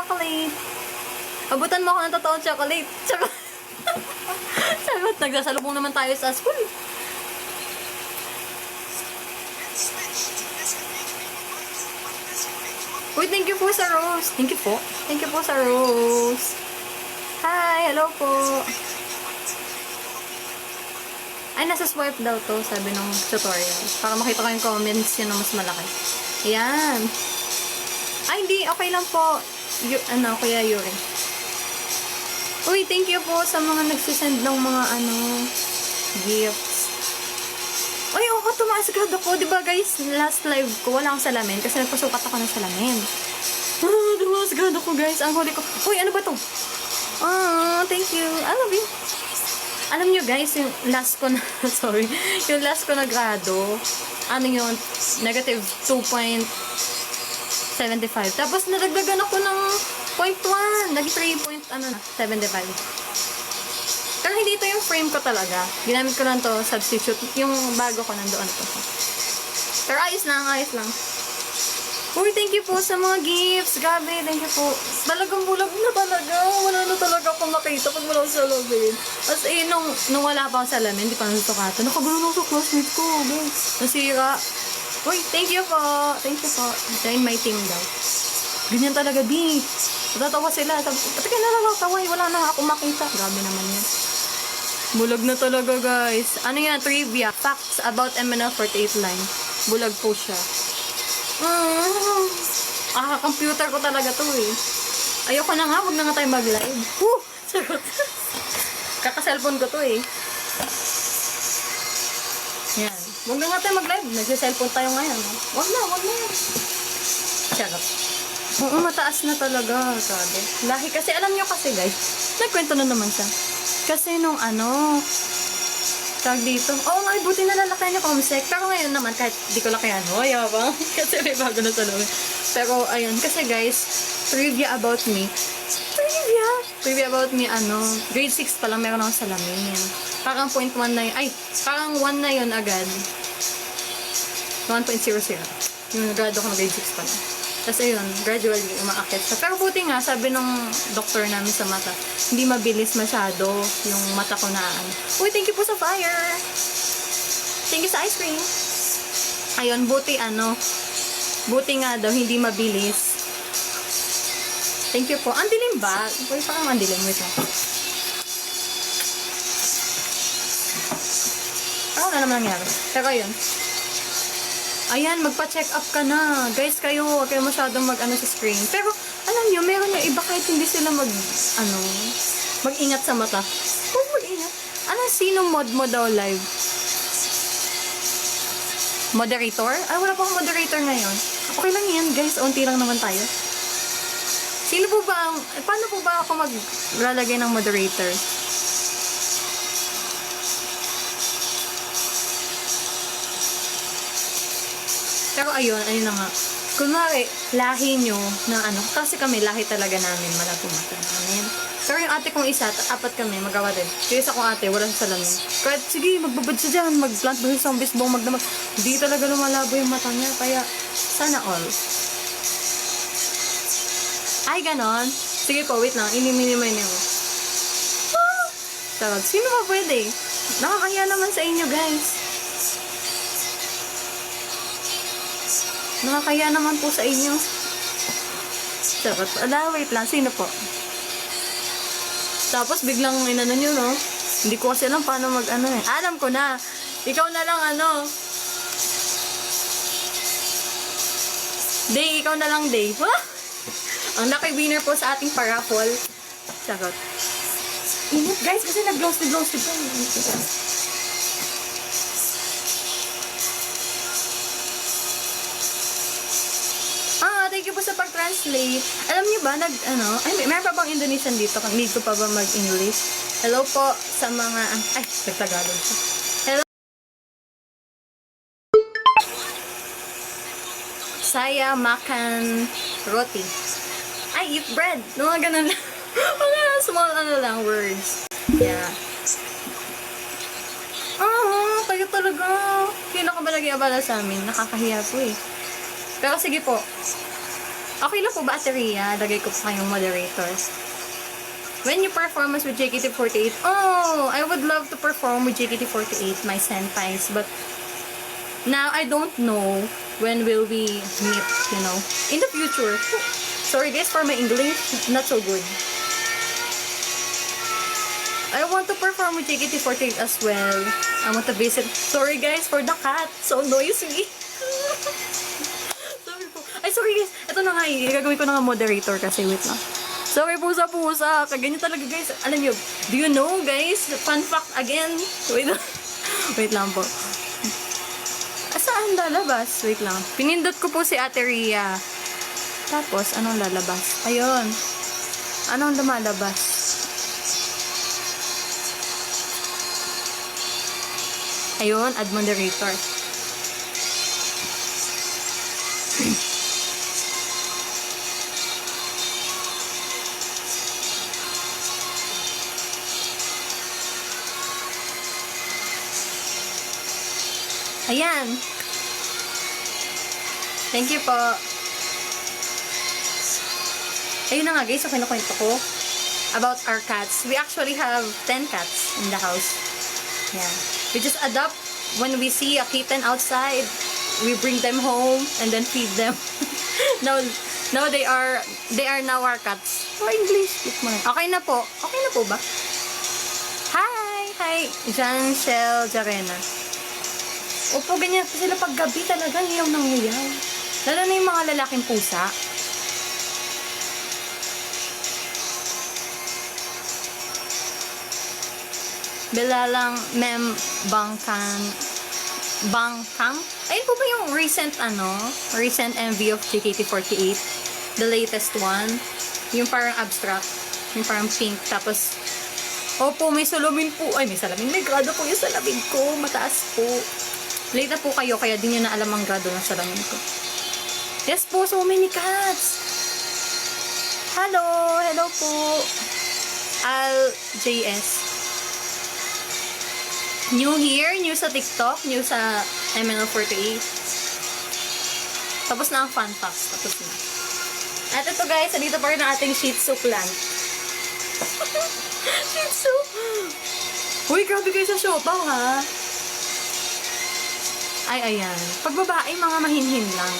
chocolate. Abutan mo ako ng totoong chocolate. Sagot, nagsasalubong naman tayo sa school. Uy, thank you po sa rose. Thank you po. Thank you po sa rose. Hi, hello po. Ay, nasa swipe daw to, sabi ng tutorial. Para makita ko yung comments yun na mas malaki. Ayan. Ay, hindi. Okay lang po. Kuya Yuri. Uy, thank you po sa mga nagsisend ng mga, gifts. Uy, tumaas grado ko. Diba, guys, last live ko, wala akong salamin kasi nagpasukat ako ng salamin. Tumaas grado ko, guys. Ang huli ko. Uy, ano ba to? Thank you. I love you. Alam nyo guys, yung last ko na, sorry, yung last ko na grado, yun, negative 2.75. Tapos nadagdagan ako ng 0.1, nag 3.75. Pero hindi ito yung frame ko talaga. Ginamit ko lang to, substitute, yung bago ko nandoon to. Pero ayos lang. Uy, thank you po sa mga gifts. Grabe, thank you po. Talagang bulag na talaga. Wala na talaga akong makita pag wala sa salamin. As nung wala pa ako sa salamin, hindi pa nasusukatan. Nakagano sa classmate ko, guys. Nasira. Uy, thank you po. Thank you po. Join my team daw. Ganyan talaga, di. Natatawa sila. Pati ka na natatawa. Wala na akong makita. Grabe naman yan. Bulag na talaga, guys. Ano yan? Trivia. Facts about MNL48 line. Bulag po siya. Computer ko talaga to eh. Ayoko na nga, wag na nga tayo mag-live. Kaka-cellphone ko to eh. Yan. Wag na nga tayo mag-live. Nagsa-cellphone tayo ngayon. Wag na. Charot. Oo, mataas na talaga. Sabi. Lahi kasi, alam nyo kasi guys, nagkwento na naman siya. Kasi nung tawag dito. Oo nga, buti na lalaki niya comsec. Pero ngayon naman, kahit di ko lakihan, yabang. Kasi may bago na sa loob. Pero, ayun. Kasi guys, trivia about me. Trivia about me, grade 6 pa lang meron akong salamin. Parang 0.1 na yun. Ay, parang 1 na yun agad. 1.00. Yung grado ko ng grade 6 pa lang. Tapos ayun, gradually umaakit siya. Pero buti nga, sabi nung doktor namin sa mata, hindi mabilis masyado yung mata ko na Uy, thank you po sa fire! Thank you sa ice cream! Ayun, buti nga daw, hindi mabilis. Thank you po. Ang dilim ba? Uy, parang ang dilim. Wait lang. Wala naman nangyari. Pero ayun. Ayan, magpa-check up ka na. Guys, huwag kayo masyadong mag-ano sa screen. Pero, alam nyo, meron yung iba kahit hindi sila mag-ingat sa mata. Huwag mag-ingat. Sino mod mo daw live? Moderator? Ay, wala pa akong moderator ngayon. Okay lang yan, guys. Unti lang naman tayo. Paano po ba ako maglalagay ng moderator? Pero ayun, na nga. Kunwari, lahi nyo na kasi kami, lahi talaga namin, malapumata namin. Pero yung ate kong isa, 4 kami, magawa din. Yung isa kong ate, walang salamin. Kahit, sige, magbabad siya dyan, mag-plant ba sa bisbong, magdamag. Hindi talaga lumalabo yung mata niya, kaya, sana all. Ay, ganon. Sige po, wait lang, iniminimay niyo. Sarap, sino ba pwede? Nakakaya naman sa inyo, guys. Nakakaya naman po sa inyo. Sarap. Wait lang. Sino po? Tapos biglang nyo, no? Hindi ko kasi alam paano Alam ko na. Ikaw na lang, Day, ikaw na lang, Day. Ang lucky winner po sa ating paraffol. Sarap. Init, guys, kasi nag-glossy pa. Thank you po sa pag-translate. Alam niyo ba, meron pa bang Indonesian dito? Need ko pa ba mag-English? Hello po sa mga, nagtagalog siya. Hello. Saya makan roti. Eat bread. Mga ganun lang. Mga small words. Yeah. Kayo talaga. Sino ka ba nag-iabala sa amin? Nakakahiya po eh. Pero sige po. Okay lang po ba, Ate Rhea? Lagay ko po kayong moderator. When you perform with JKT48, oh, I would love to perform with JKT48, my senpais, but now I don't know when will we meet, you know, in the future. Sorry guys for my English, not so good. I want to perform with JKT48 as well. I want to visit. Sorry guys for the cat, so noisy. Sorry po. Ay, sorry guys. Ito na nga gagawin ko na nga moderator kasi wait lang. Sorry po sa pusa. Kaganyan talaga guys. Alam nyo, do you know guys? Fun fact again. Wait lang. Wait lang po. Saan lalabas? Wait lang. Pinindot ko po si Ate Rhea. Tapos, anong lalabas? Ayun. Anong lumalabas? Ayun, add moderator. Ayan. Thank you po. Ayun na nga guys, so kinukwento ko about our cats. We actually have 10 cats in the house. Yeah. We just adopt when we see a kitten outside. We bring them home and then feed them. now they are now our cats. Oh, English. Okay na po. Okay na po ba? Hi, Janshel Jarena. Opo, ganyan po sila pag gabi talaga, hiyaw ng hiyaw. Lalo na yung mga lalaking pusa. Belalang Mem Bangkang. Ayun po ba yung recent MV of JKT48? The latest one. Yung parang abstract. Yung parang pink. Tapos, opo, may salamin po. Ay, may salamin. May grado po yung salamin ko. Mataas po. Late na po kayo, kaya di nyo na alam ang grado ng salamin ko. Yes po, so many cats. Hello po. JS. New here, new sa TikTok, new sa MNL48. Tapos na ang fun facts. Tapos na. At ito guys, dito pa rin ang ating Shih Tzu plant. Shih Tzu. Uy, grabe kayo sa siopaw ha. Ay, ayan. Pag babae, mga mahinhin lang.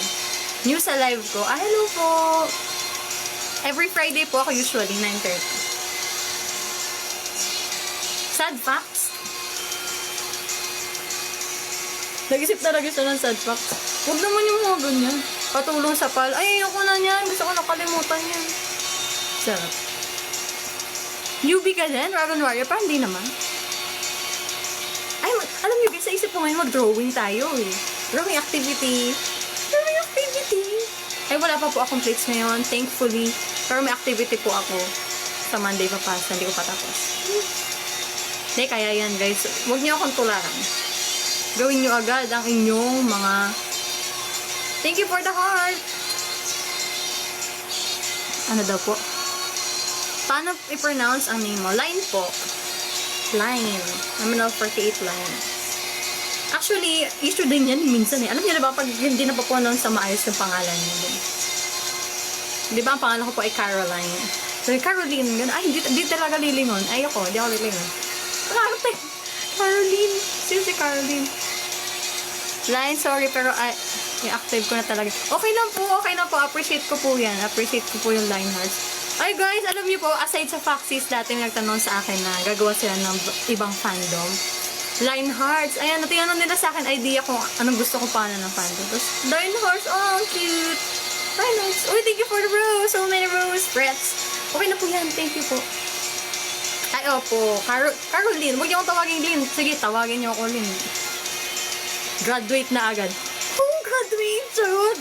New sa live ko. Hello po. Every Friday po ako usually, 9:30. Sad facts. Nag-isip talaga siya ng sad facts. Huwag naman yung mga ganyan. Patulong sa pal. Ay, ayoko na niyan. Gusto ko nakalimutan yan. Sarap. Newbie ka din? Dragon Warrior? Parang hindi naman. Ay, alam niyo guys, sa isip ko ngayon mag-drawing tayo eh. Drawing activity. Ay, wala pa po akong plates ngayon, thankfully. Pero may activity po ako sa Monday papasa. Hindi ko pa tapos. Hindi, kaya yan guys. Huwag niyo akong tularan. Gawin niyo agad ang inyong mga... Thank you for the heart! Ano daw po? Paano i-pronounce ang name mo? Line po. Line. MNL48 line. Actually, issue din yan minsan eh. Alam niyo na ba pag hindi na pa-pronounce sa maayos yung pangalan niyo? Di ba ang pangalan ko po ay Caroline? So, Caroline, gano'n. Ay, hindi talaga lilingon. Ayoko, hindi ako lilingon. Caroline. Sino si Caroline? Line, sorry, pero i-active ko na talaga. Okay lang po. Appreciate ko po yan. Appreciate ko po yung line hearts. Ay guys, alam niyo po, aside sa Foxies, dati nagtanong sa akin na gagawa sila ng ibang fandom. Line hearts. Ayan, natinanong nila sa akin idea kung anong gusto ko paano ng fandom. Tapos, line hearts, oh, cute. Line hearts. Uy, thank you for the rose. So many rose spreads. Okay na po yan. Thank you po. Ay, opo. Caroline. Huwag niyo akong tawagin Lynn. Sige, tawagin niyo ako Lynn. Graduate na agad. Oh, graduate.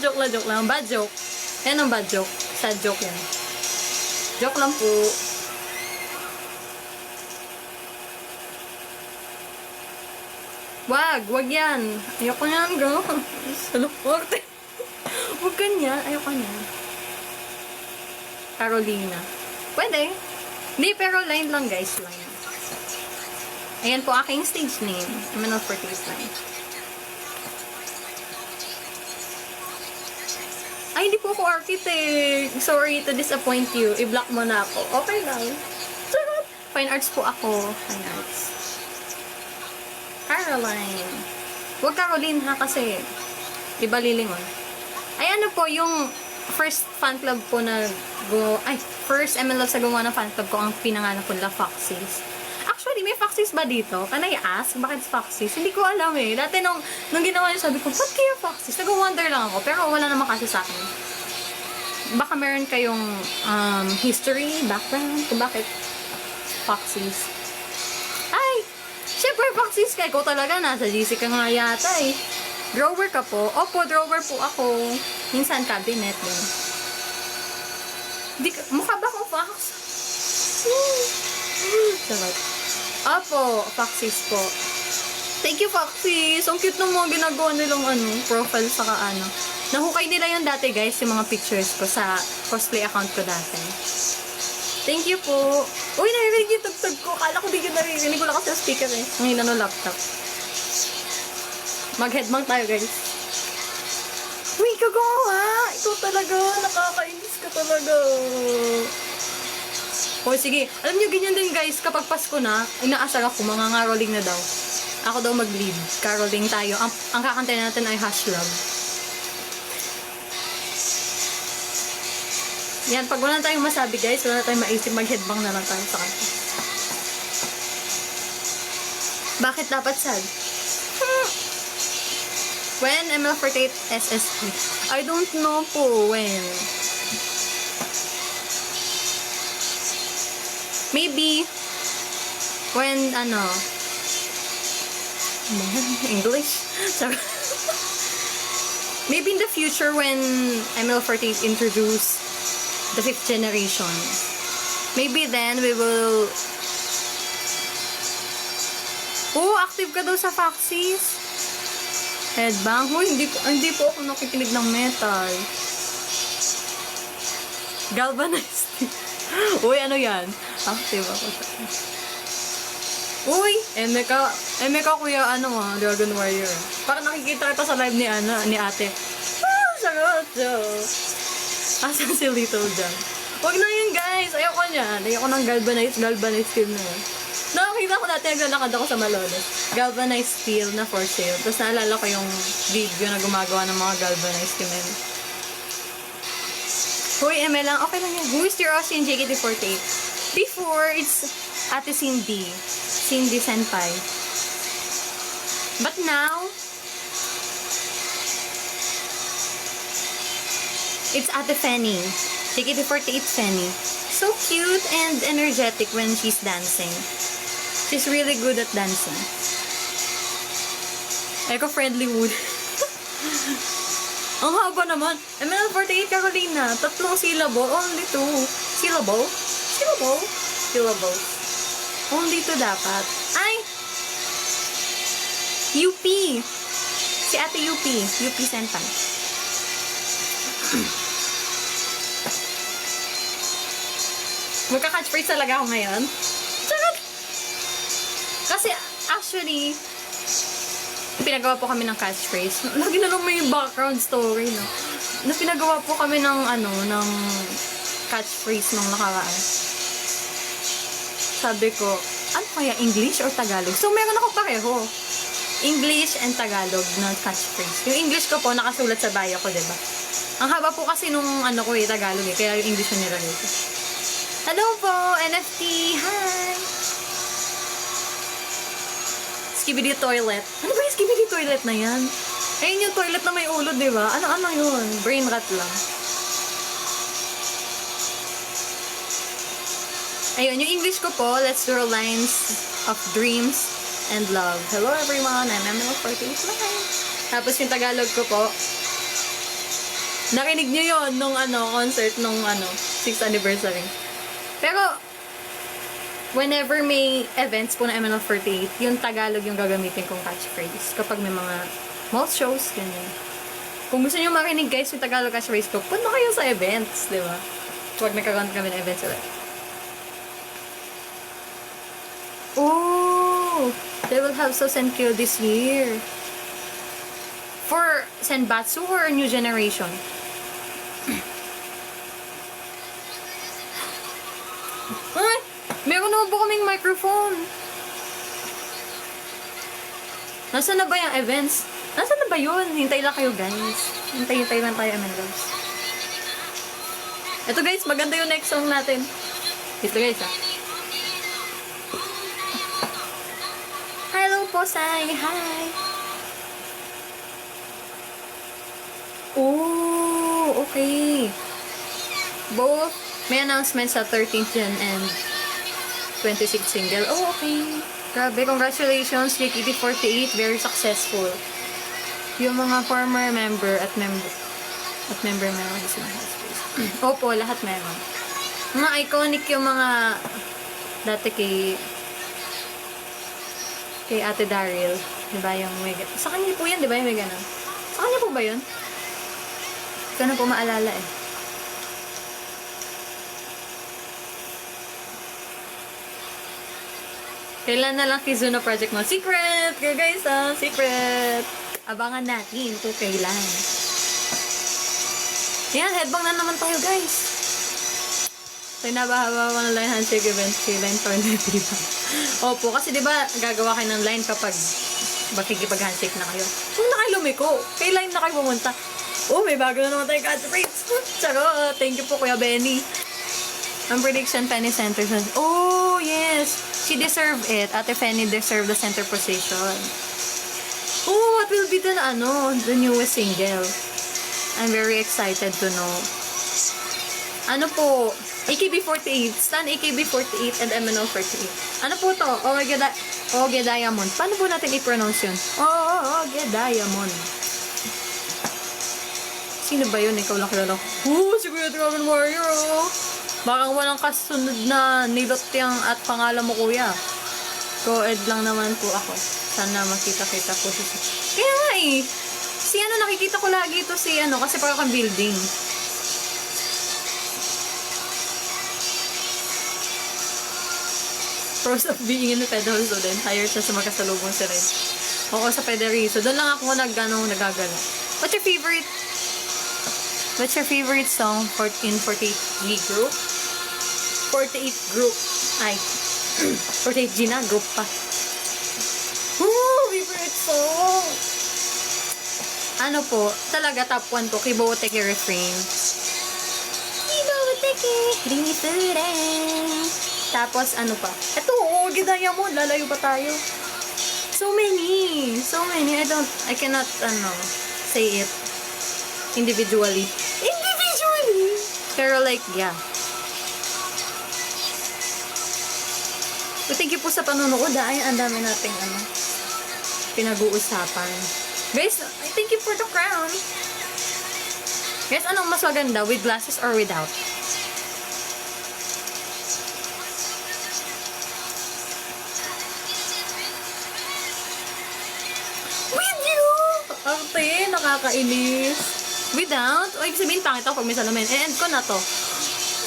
Joke lang. Bad joke. Yan ang bad joke. Sad joke yan. Joke lang po. Wag yan. Ayoko yan, girl. Saluport. Wag ganyan. Ayoko yan. Carolina. Pwede. Hindi, pero line lang guys. Line. Ayan po aking stage name. MNL48 line. Ay, Ay, hindi po ako architect. Sorry to disappoint you. I-block mo na ako. Okay lang. Charot! Fine arts po ako. Fine arts. Caroline. Huwag Caroline ha kasi iba lilingon. Ay, ano po, yung first fan club po na first ML Love sa gumawa ng fan club ko, ang pinangalan ko nila Foxies. Actually, may Foxies ba dito? Can I ask? Bakit Foxies? Hindi ko alam eh. Dati nung ginawa niya, sabi ko, ba't kaya Foxies? Nag-wonder lang ako, pero wala naman kasi sa akin. Baka meron kayong history, background, kung bakit Foxies. Ay! Siyempre, Foxies ka. Ikaw talaga, nasa GC ka nga yata eh. Drawer ka po? Opo, drawer po ako. Minsan, cabinet din. Mukha ba akong fox? Sabat. Opo, Foxies po. Thank you, Foxies. Ang cute ng mga ginagawa nilang profile saka Nahukay nila yung dati, guys, yung mga pictures ko sa cosplay account ko dati. Thank you po. Uy, naririnig yung tugtog ko. Kala ko di ko naririnig. Wala kasi sa speaker eh. Ang hina ng laptop. Mag-headbang tayo, guys. Uy, kagawa! Ikaw talaga. Nakakainis ka talaga. O, sige. Alam nyo, ganyan din, guys. Kapag Pasko na, inaasar ako. Mga ngaroling na daw. Ako daw mag-lead. Caroling tayo. Ang kakantay natin ay Hush Love. Yan, pag wala tayong masabi, guys, wala tayong maisip, mag-headbang na lang tayo sa kanta. Bakit dapat sad? When ML48 SSP? I don't know po when. Maybe when English? Sorry. Maybe in the future when ML48 introduce the 5th generation. Maybe then we will... Oh, active ka daw sa Foxies. Headbang. Hoy, hindi po ako nakikinig ng metal. Galvanized. Uy, ano yan? Active ako sa... Uy, eme ka kuya, Dragon Warrior. Parang nakikita kita sa live ni ate. Sarot, asan si Little John? Huwag na yun, guys. Ayoko niyan. Ayoko ng galvanized steel na yun. Nakakita ko dati, naglalakad ako sa Malolos. Galvanized steel na for sale. Tapos naalala ko yung video na gumagawa ng mga galvanized steel. Hoy, ML lang. Okay lang yan. Who is your Aussie in JKT48? Before, it's Ate Cindy. Cindy Senpai. But now, it's Ate Fanny. JKT48 Fanny. So cute and energetic when she's dancing. She's really good at dancing. Eco-friendly wood. Ang haba naman. ML48 Carolina. 3 syllable. Only 2. Syllable? Syllable? Syllable. Only 2 dapat. Ay! UP. Si Ate UP. UP Senpai. Magka-catchphrase talaga ako ngayon. Charot! Kasi, actually, pinagawa po kami ng catchphrase. Lagi na lang may background story, no? Na pinagawa po kami ng catchphrase nung nakaraan. Sabi ko, ano kaya, English or Tagalog? So, meron ako pareho. English and Tagalog na catchphrase. Yung English ko po, nakasulat sa bio ko, diba? Ang haba po kasi nung Tagalog eh. Kaya yung English yung nilagay ko. Hello po, NFT! Hi! Skibidi toilet. Ano ba yung skibidi toilet na yan? Ayun yung toilet na may ulo, di ba? Ano yun? Brain rot lang. Ayun, yung English ko po, let's draw lines of dreams and love. Hello everyone, I'm ML48 Live. Tapos yung Tagalog ko po, narinig nyo yun nung concert nung 6th anniversary. Pero, whenever may events po na ML48, yung Tagalog yung gagamitin kong catchphrase. Kapag may mga mall shows, ganyan. Kung gusto nyo marinig guys yung Tagalog catchphrase ko, punta kayo sa events, di ba? Kapag nagkaroon kami ng events ulit. Oh! They will have Senkyou this year. For Senbatsu or New Generation? Ay! Meron naman po kaming microphone. Nasaan na ba yung events? Nasaan na ba yun? Hintay lang kayo, guys. Hintay lang tayo, Emeralds. Ito, guys. Maganda yung next song natin. Ito, guys, ah. Hello po, Sai. Hi. Oh, okay. Both may announcements sa 13th Gen and 26th single. Oh, okay. Grabe, congratulations, JKT48, very successful. Yung mga former member at member meron sila. Opo, lahat meron. Mga iconic yung mga dati kay Ate Daryl. Diba yung may sa kanya po yan, diba yung may ganun? Sa kanya po ba yun? Ito na po maalala eh. Kailan na lang Kizuna Project mo? Secret! Kaya guys, secret! Abangan natin kung kailan. Yan, headbang na naman tayo, guys. Pinabahaba ng line handshake event kay line partner, diba? Opo, kasi diba, gagawa kayo ng line kapag makikipag-handshake na kayo. Kung na kayo lumiko, kay line na kayo pumunta. Oh, may bago na naman tayo catchphrase. Charot! Thank you po, Kuya Benny. Ang prediction, Penny Center. Oh, yes! She deserved it. Ate Penny deserved the center position. Oh, what will be the newest single? I'm very excited to know. Ano po? AKB48. Stan AKB48 and MNO48. Ano po to? Oge Diamond. Paano po natin i-pronounce yun? Oge Diamond. Sino ba yun? Ikaw lang kilala. Si Kuya Dragon Warrior, oh. Baka walang kasunod na nilot yang at pangalan mo, kuya. Co-ed lang naman po ako. Sana makita-kita po siya. Kaya nga eh. Nakikita ko lagi ito kasi parang kang building. Pros of being in the federal student. Hire siya sa magkasalubong si Ren. Oo, sa Federizo. Doon lang ako nagagala. What's your favorite song in 48G group? 48 group. Ay. 48G na, group pa. Favorite song. Ano po, talaga top 1 po, Kiboteki refrain. Kiboteki refrain. Tapos ano pa? Ito, gidaya mo, lalayo pa tayo. So many. I cannot, say it individually. Pero like, yeah. So, thank you po sa panonood. Ang dami nating pinag-uusapan. Guys, thank you for the crown. Guys, anong mas maganda? With glasses or without? With you! Arte, nakakainis. Without? O, ibig sabihin, pangit ako pag may salamin. End ko na to.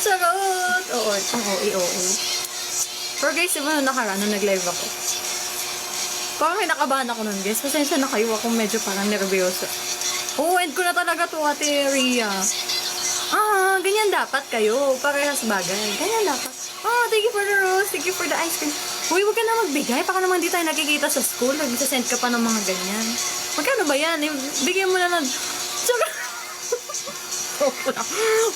Sarot! Oo. Pero guys, diba nung nakaraan, nung nag-live ako, parang may nakabahan ako nun, guys. Pasensya na kayo, ako medyo parang nervyoso. End ko na talaga to, Ate Rhea. Ganyan dapat kayo. Parehas bagay. Ganyan dapat. Thank you for the rose. Thank you for the ice cream. Uy, huwag ka na magbigay. Baka naman di tayo nakikita sa school. Nagsasend ka pa ng mga ganyan. Magkano ba yan? Bigyan mo na ng...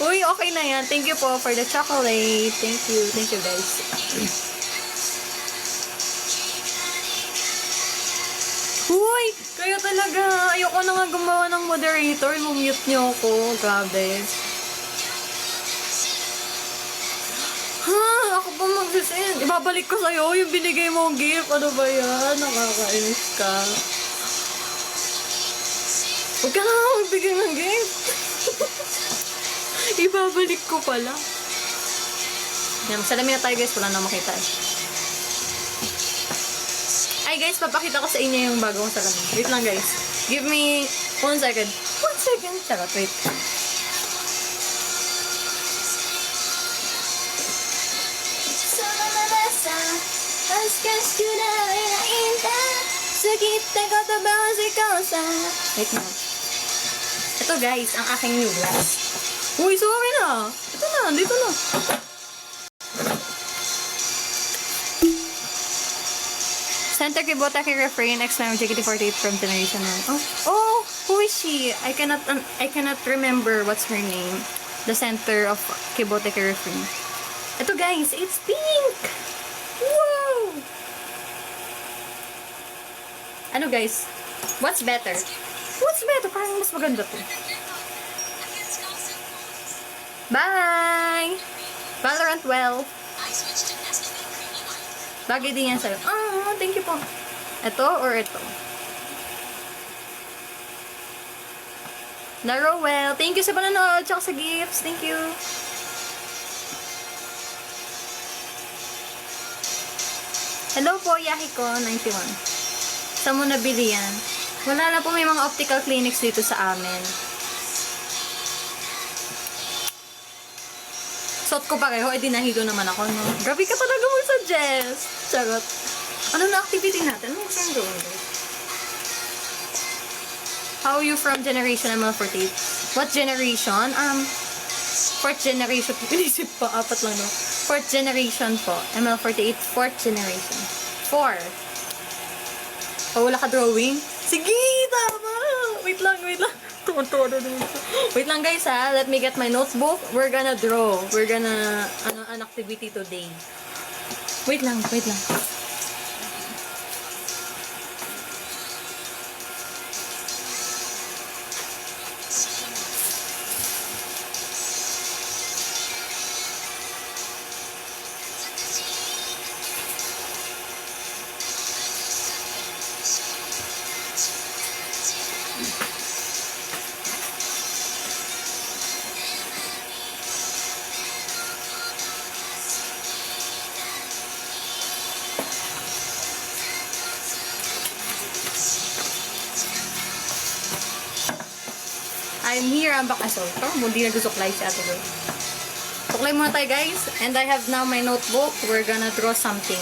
Uy, okay na yan. Thank you po for the chocolate. Thank you. Thank you, guys. Uy, kayo talaga. Ayoko na nga gumawa ng moderator. Mumute niyo ako. Grabe. Ako pa magsisend. Ibabalik ko sa'yo yung binigay mong gift. Ano ba yan? Nakakainis ka. Huwag ka na magbigay ng gift. Ibabalik ko pala. Yan, salamin na tayo, guys. Wala na makita eh. Ay guys, papakita ko sa inyo yung bago kong salamin. Wait lang, guys. Give me 1 second. 1 second. Charot, wait. Wait na. Ito guys, ang aking new glass. Uy, sorry na. Ito na, dito na. Center Kibotaki Refrain, ex-member JKT48 from Generation 1. Oh, who is she? I cannot remember what's her name. The center of Kibotaki Refrain. Ito guys, it's pink! Wow! Ano guys? What's better? What's better? Parang mas maganda to. Bye! Valorant well. Bagay din yan sa'yo. Thank you po. Ito or ito? Laro well. Thank you sa panonood tsaka sa gifts. Thank you. Hello po, Yahiko 91. Saan mo nabili yan? Wala na po, may mga optical clinics dito sa amin. Suot ko pareho, edi nahigo naman ako, no? Grabe ka talaga mag-suggest. Charot. Ano na activity natin? Ano yung gawin? How are you from Generation ML48? What generation? Fourth generation. Inisip pa, apat lang, no? Fourth generation po. ML48, fourth generation. 4. Oh, wala ka drawing? Sige, tama! Wait lang. Wait lang guys ha. Let me get my notebook. We're gonna draw. We're gonna, an activity today. Wait lang. I'm here, I'm back. So, parang hindi nagsusuklay si Ate Girl. Suklay muna tayo guys. And I have now my notebook. We're gonna draw something.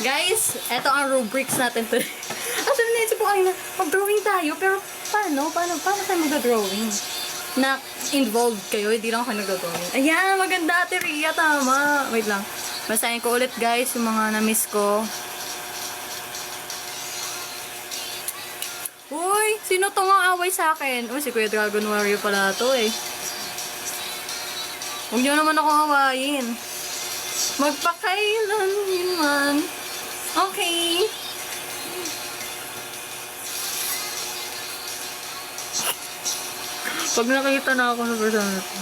Guys, eto ang rubrics natin today. Actually, naisip ko kanina, mag-drawing tayo. Pero paano tayo mag-drawing? Na involved kayo, hindi lang ako nag-drawing. Ayan, maganda Ate Ria, tama. Wait lang. Basahin ko ulit guys, yung mga na-miss ko. Uy, sino to nga away sa akin? Uy, si Kuya Dragon Warrior pala to eh. Huwag niyo naman ako awayin. Magpakailan yun man. Okay. Pag nakita na ako sa person na to.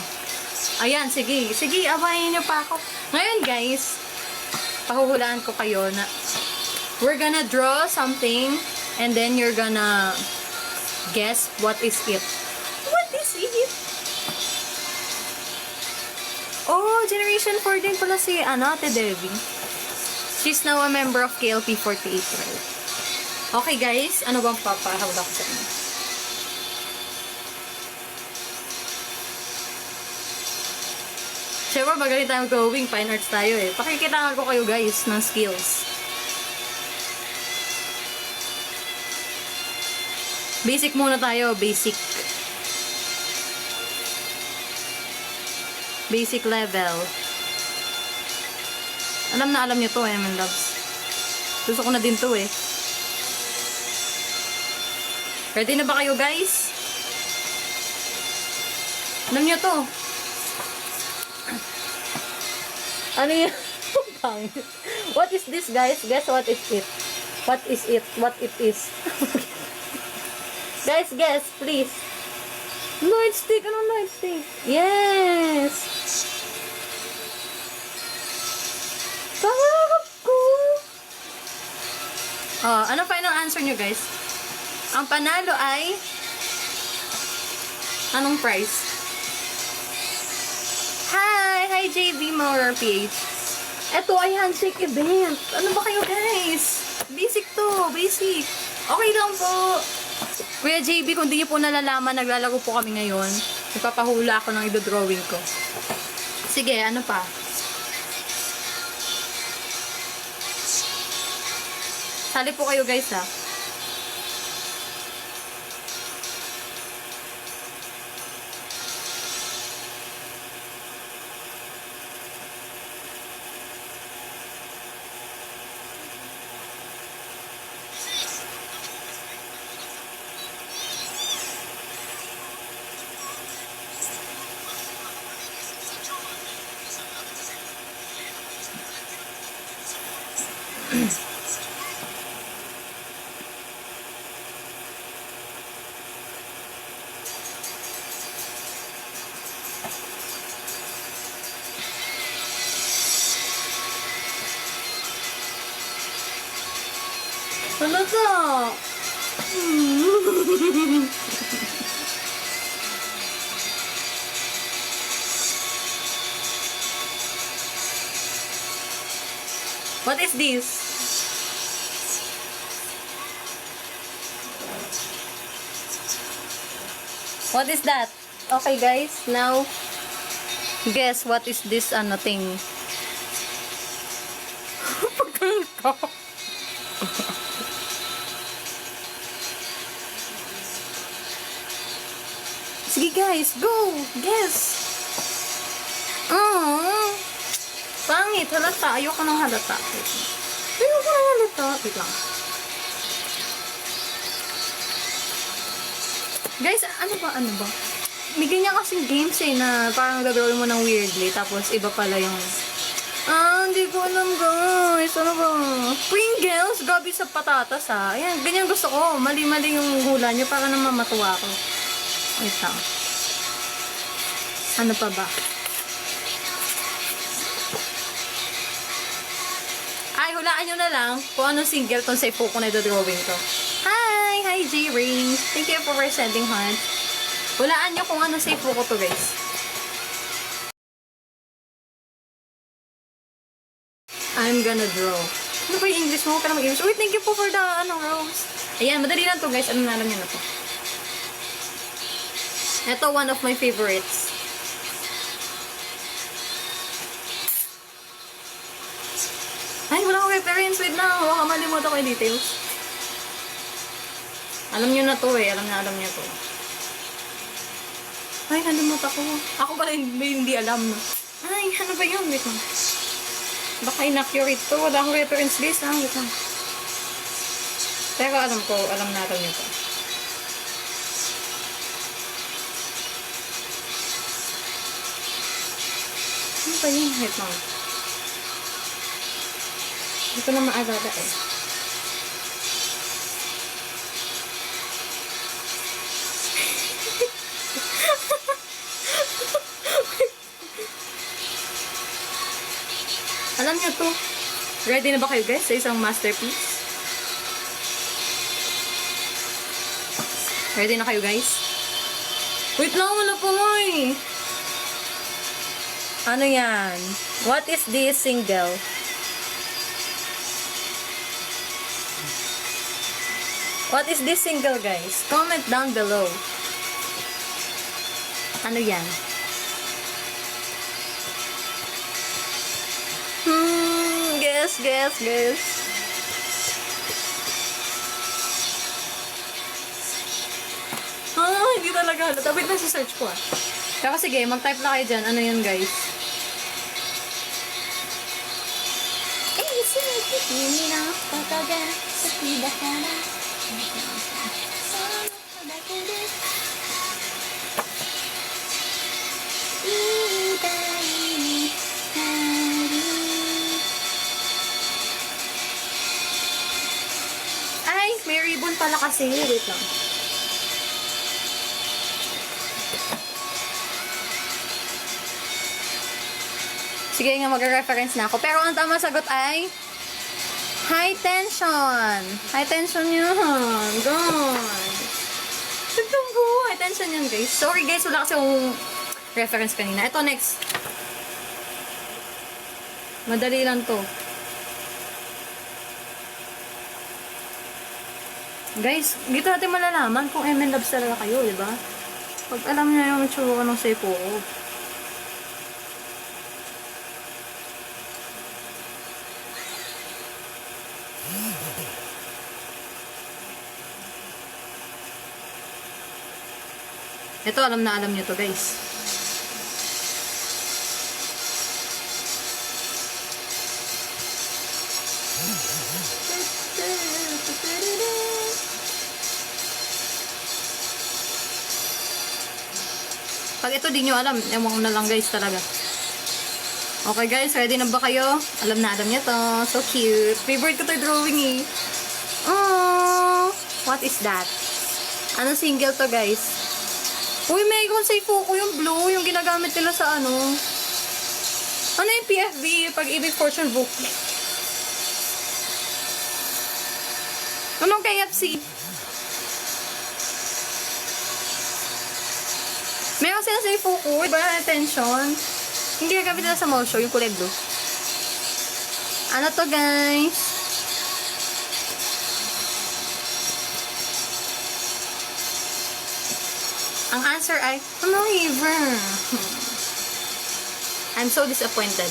Ayan, sige, awayin niyo pa ako. Ngayon guys, pahuhulaan ko kayo na we're gonna draw something. And then you're gonna guess what is it. What is it? Oh, Generation 4 din pala si Ate Devi. She's now a member of KLP48, right? Okay guys, ano bang papahawak ko sa inyo? Siyempre, magaling tayo going, fine arts tayo eh. Pakikitaan ko kayo guys ng skills. Basic muna tayo, basic. Basic level. Alam niyo to eh, my loves. Gusto ko na din to eh. Ready na ba kayo guys? Alam niyo to. Ano yun? What is this guys? Guess what is it? What is it? What it is? Guys, guess, please. Light stick. Ano light stick? Yes! Pangarap ko! Oh, ano final answer nyo, guys? Ang panalo ay anong prize? Hi, JB Maurer PH. Ito ay handshake event. Ano ba kayo, guys? Basic to, basic. Okay lang po. Kuya JB, kung di niyo po nalalaman, naglalaro po kami ngayon. Nagpapahula ako ng idodrawing ko. Sige, ano pa? Sali po kayo guys ha. Ano to? What is this? What is that? Okay guys, now guess what is this thing? Pagkalito. Sige guys, go! Guess! Pangit, halata. Ayoko ng halata. Ayoko ng halata. Wait lang. Guys, ano ba? May ganyan kasing games na parang gagawin mo ng weirdly, tapos iba pala yung... hindi ko alam guys. Ano ba? Pringles, gabi sa patatas Ayan, ganyan gusto ko. Mali-mali yung hula nyo para naman matuwa ko. Wait lang. Ano pa ba? Ay, hulaan nyo na lang kung anong single tong sa ipo ko na drawing ko. Hi, J-Ring. Thank you for sending heart. Hulaan nyo kung anong sa ipo ko to, guys. I'm gonna draw. Ano ba yung English mo? Huwag ka na mag-English. Wait, thank you po for the, Rose. Ayan, madali lang to, guys. Ano na alam nyo na to? Ito, one of my favorites. Ay, wala akong reference. Wait lang. Baka malimutan ko yung details. Alam nyo na to Alam nyo to. Ay, nalimutan ko. Ako pala hindi alam. Ay, ano ba yun? Wait lang. Baka inaccurate to. Wala akong reference list. Wait lang. Pero alam na nyo to. Ano ba yun? Wait lang. Hindi ko na maalala Alam niyo to. Ready na ba kayo guys sa isang masterpiece? Ready na kayo guys? Wait lang, wala po mo Ano yan? What is this single? What is this single, guys? Comment down below. Ano yan? Guess. Hindi talaga halata. Wait lang, search ko Pero sige, mag-type na kayo dyan. Ano yan, guys? Ay, may ribbon pala kasi. Wait lang. Sige nga, mag-reference na ako. Pero ang tamang sagot ay high tension. High tension yun. Guys. Tignan ko. High tension yun, guys. Sorry, guys. Wala kasi yung reference kanina. Ito, next. Madali lang to. Guys, dito natin malalaman kung MN Loves talaga kayo, di ba? Pag alam niya yung itsura ng sepo ko. Ito, alam niyo to, guys. Pag ito di nyo alam, ewan ko na lang guys talaga. Okay guys, ready na ba kayo? Alam niya to. So cute. Favorite ko to drawing eh. Oh, what is that? Ano single to guys? Uy, may konsay Fuku yung blue, yung ginagamit nila sa ano. Ano yung PFB? Pag-ibig Fortune Book. Anong KFC? Meron sila sa Fuku. Iba na attention. Hindi gagamit nila sa mall show, yung kulay blue. Ano to guys? Ang answer ay, never. I'm so disappointed.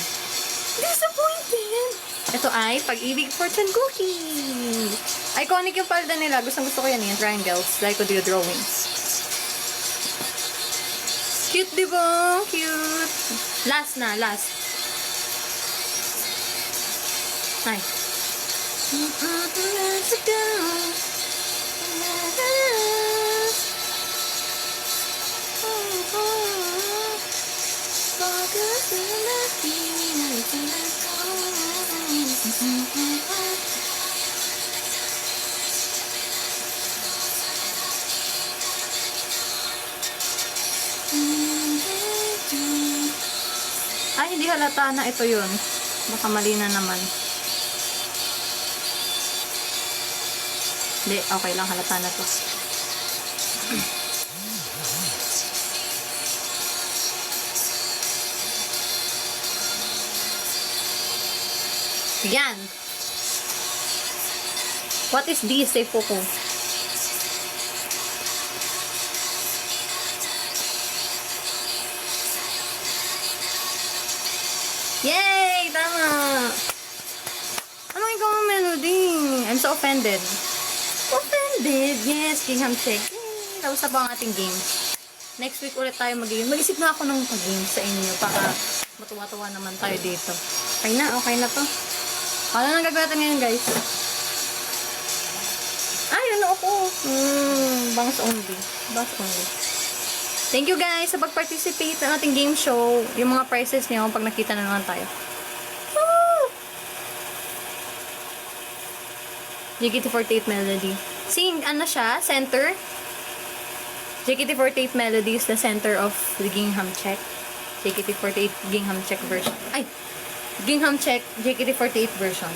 Disappointed! Ito ay Pag-ibig Fortune Cookie. Iconic yung palda nila. Gusto ko yan yung triangles. Like ko the drawings. Cute, diba? Cute. Last na, last. Ay. Let's go. Ay, hindi halata na ito yun. Baka mali na naman. Hindi, okay lang. Halata na to. Yan. What is this? Say Fuku. Yay! Tama! Anong ikaw ang melody? I'm so offended. Offended? Yes, Gingham Check. Yay! Tapos na po ang ating game. Next week ulit tayo mag-game. Mag-isip na ako ng pag-game sa inyo para matuwa-tuwa naman tayo dito. Okay na to. Ano nang gagawin natin ngayon, guys? Ay, ano ako? Bangs only. Bangs only. Thank you guys sa pag-participate sa ating game show. Yung mga prizes niyo pag nakita na naman tayo. Woo! JKT48 Melody. Sing, ano siya? Center? JKT48 Melody is the center of the Gingham Check. JKT48 Gingham Check version. Ay! Gingham Check JKT48 version.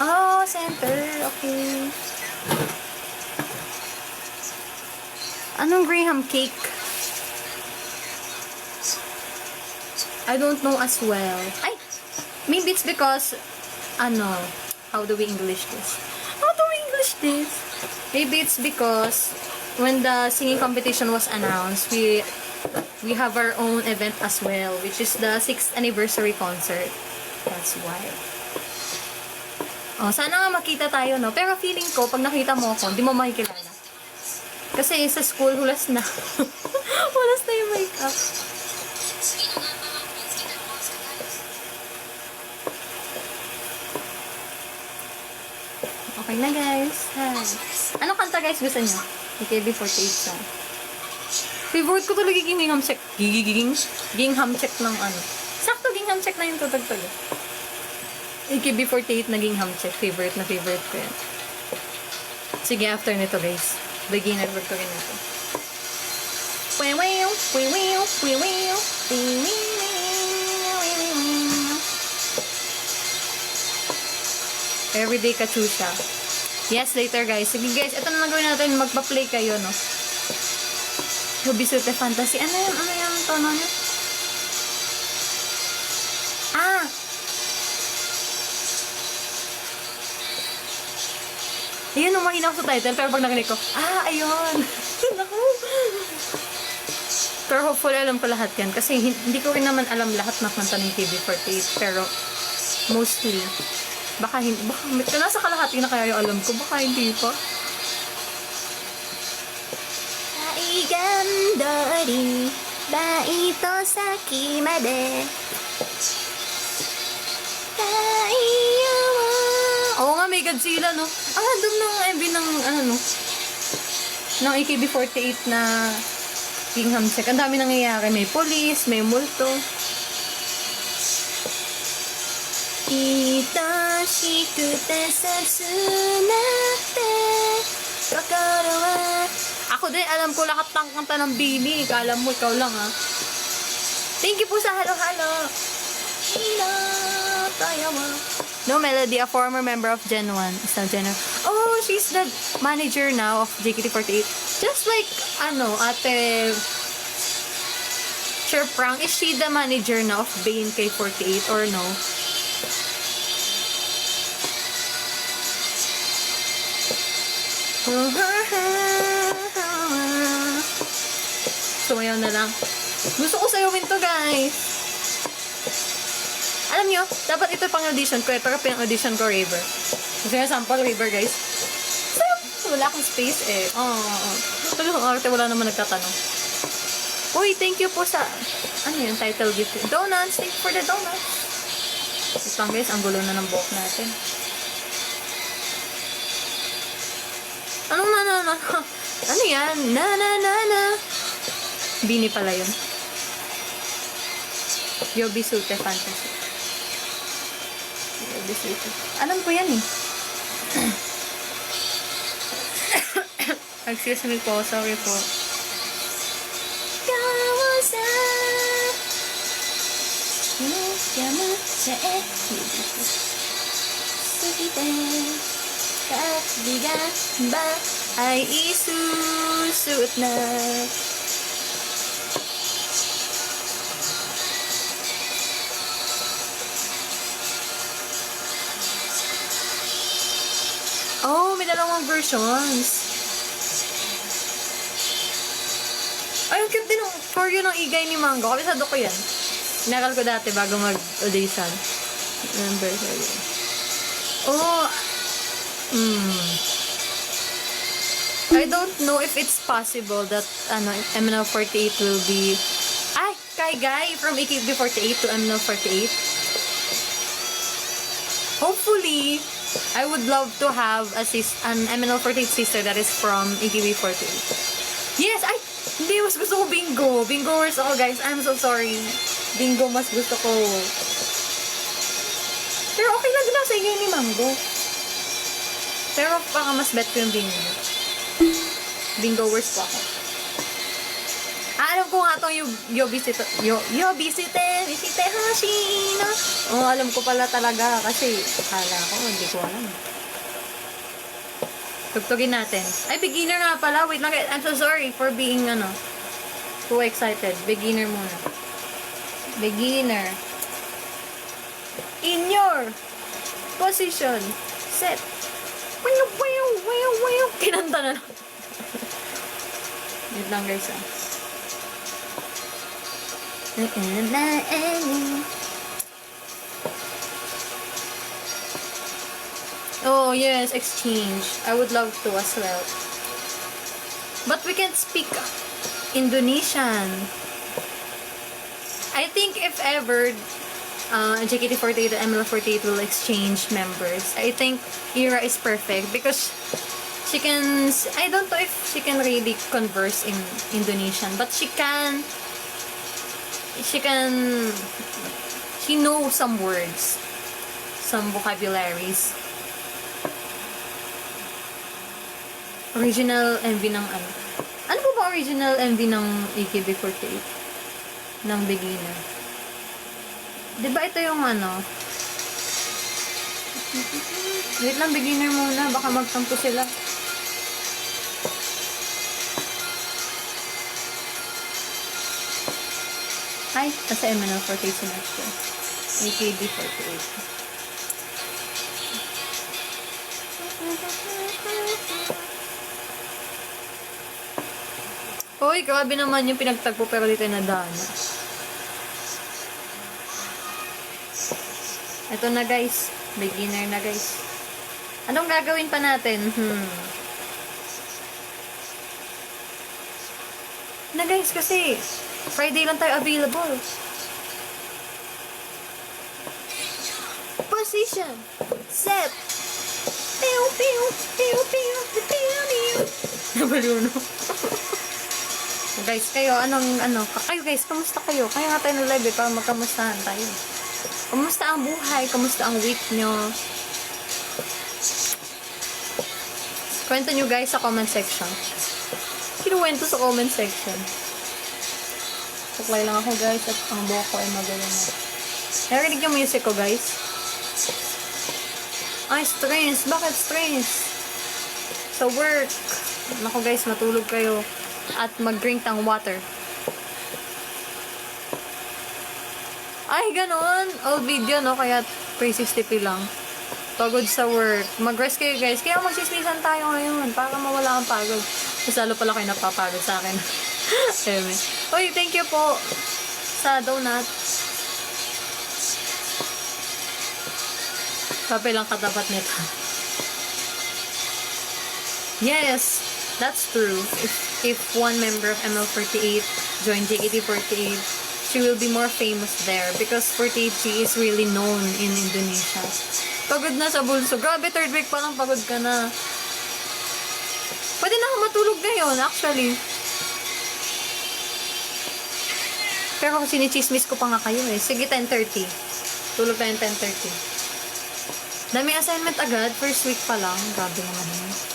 Oh, center. Okay. Anong Graham cake? I don't know as well. Ay! Maybe it's because, how do we English this? How do we English this? Maybe it's because when the singing competition was announced, we have our own event as well, which is the 6th anniversary concert. That's why. Oh, sana nga makita tayo, no? Pero feeling ko, pag nakita mo ako, hindi mo makikilala. Kasi sa school, hulas na. Hulas na yung makeup. Okay na, guys. Hi. Anong kanta, guys, gusto nyo? AKB48 song. Favorite ko talaga yung Gingham Check. Gingham Check ng ano. Sakto, Gingham Check na yung tutagtag. AKB48 na Gingham Check. Favorite ko yan. Sige, after nito, guys. Beginner word ko rin ito. Everyday Kachusha. Yes, later, guys. Sige, guys. Ito na lang gawin natin. Magpa-play kayo, no? Hubisute Fantasy. Ano yung tono niya? Ah! Ayun, umahina ako sa title, pero pag nakinig ko, ayun! Naku! Pero hopefully alam ko lahat yan, kasi hindi ko rin naman alam lahat ng kanta ng KB48, pero mostly, baka nasa kalahati na kaya yung alam ko, baka hindi pa. Aigandori, baito saki made. Oo nga, may Godzilla, no? Ang random ng MV ng, ng AKB48 na Buckingham check. Ang dami nangyayari. May police, may multo. Itashikute satsunate kokoro wa. Ako din, alam ko lahat ng kanta ng Bini. Kala mo, ikaw lang ha. Thank you po sa halo-halo. No Melody, a former member of Gen 1. Is now Gen 1. Oh, she's the manager now of JKT48. Just like, ate Cherprang, is she the manager now of Bane K48 or no? Sumayaw na lang. Gusto ko sayawin to, guys. Alam nyo, dapat ito pang audition ko. Pero pang-audition ko, Raver. Gusto nyo sample, Raver, guys? Wala akong space eh. Talagang arte, wala naman nagtatanong. Uy, thank you po sa... Ano yung title gift? Donuts! Thank you for the donuts! Ito lang, guys. Ang gulo na ng buhok natin. Anong na? Ano yan? Na. Bini pala yun. Yobisute Fantasy. Yobisute. Alam ko yan eh. Excuse me po. Sorry po. Kawasan. Sugite. Kabigan ba ay isusuot na. Oh, may dalawang versions. Ay, ang cute din ng for you ng igay ni Mango. Kabisado ko yan. Inaral ko dati bago mag-audition. Remember ko yun. Oh, I don't know if it's possible that MNL48 will be Kai Guy from AKB48 to MNL48. Hopefully, I would love to have an MNL48 sister that is from AKB48. Yes, hindi, mas gusto ko Bingo. Bingoers ako, guys. I'm so sorry. Bingo mas gusto ko. Pero okay lang din ako sa igay ni Mango. Pero baka mas bet ko yung Bingo. Bingoers po ako. Alam ko nga itong Yobisite Hashino. Alam ko pala talaga kasi akala ko, hindi ko alam. Tugtugin natin. Ay, beginner nga pala. Wait lang. I'm so sorry for being, too excited. Beginner muna. Beginner. In your position. Set. Kinanta na lang. Wait lang, guys, Oh, yes, exchange. I would love to as well. But we can't speak Indonesian. I think if ever JKT48 and ML48 will exchange members, I think Ira is perfect because she can, I don't know if she can really converse in Indonesian, but she knows some words, some vocabularies. Original MV ng ano po ba original MV ng AKB48? Ng beginner. Diba ito yung wait lang, beginner muna. Baka magtampo sila. Ay, kasi MNL48 sinerge ko. AKB48. Hoy, grabe naman yung pinagtagpo pero dito na dana. Ito na, guys. Beginner na, guys. Anong gagawin pa natin? Na, guys, kasi Friday lang tayo available. Position. Set. Pew, pew, pew, pew, pew, pew. Nabaliw, no? Guys, kayo, kayo guys, kamusta kayo? Kaya nga tayo na live para magkamustahan tayo. Kamusta ang buhay? Kamusta ang week nyo? Kwento nyo guys sa comment section. Kinuwento sa comment section. Suklay lang ako guys at ang buhok ko ay magaling na. Narinig yung music ko guys. Ay, stress. Bakit stress? Sa work. Naku guys, matulog kayo. At mag-drink ng water. Ay, ganon. Old video, no? Kaya 360p lang. Pagod sa work. Mag-rest kayo, guys. Kaya magsismisan tayo ngayon. Para mawala ang pagod. Mas lalo pala kayo napapagod sa akin. Uy, thank you po sa donut. Kape lang katapat nito. Yes! That's true. If one member of ML48 joined JKT48, she will be more famous there because 48G is really known in Indonesia. Pagod na sa bulso. Grabe, third week pa lang pagod ka na. Pwede na ako matulog ngayon, actually. Pero kung sinichismis ko pa nga kayo eh. Sige, 10:30. Tulog tayo 10:30. Dami assignment agad. First week pa lang. Grabe naman yun.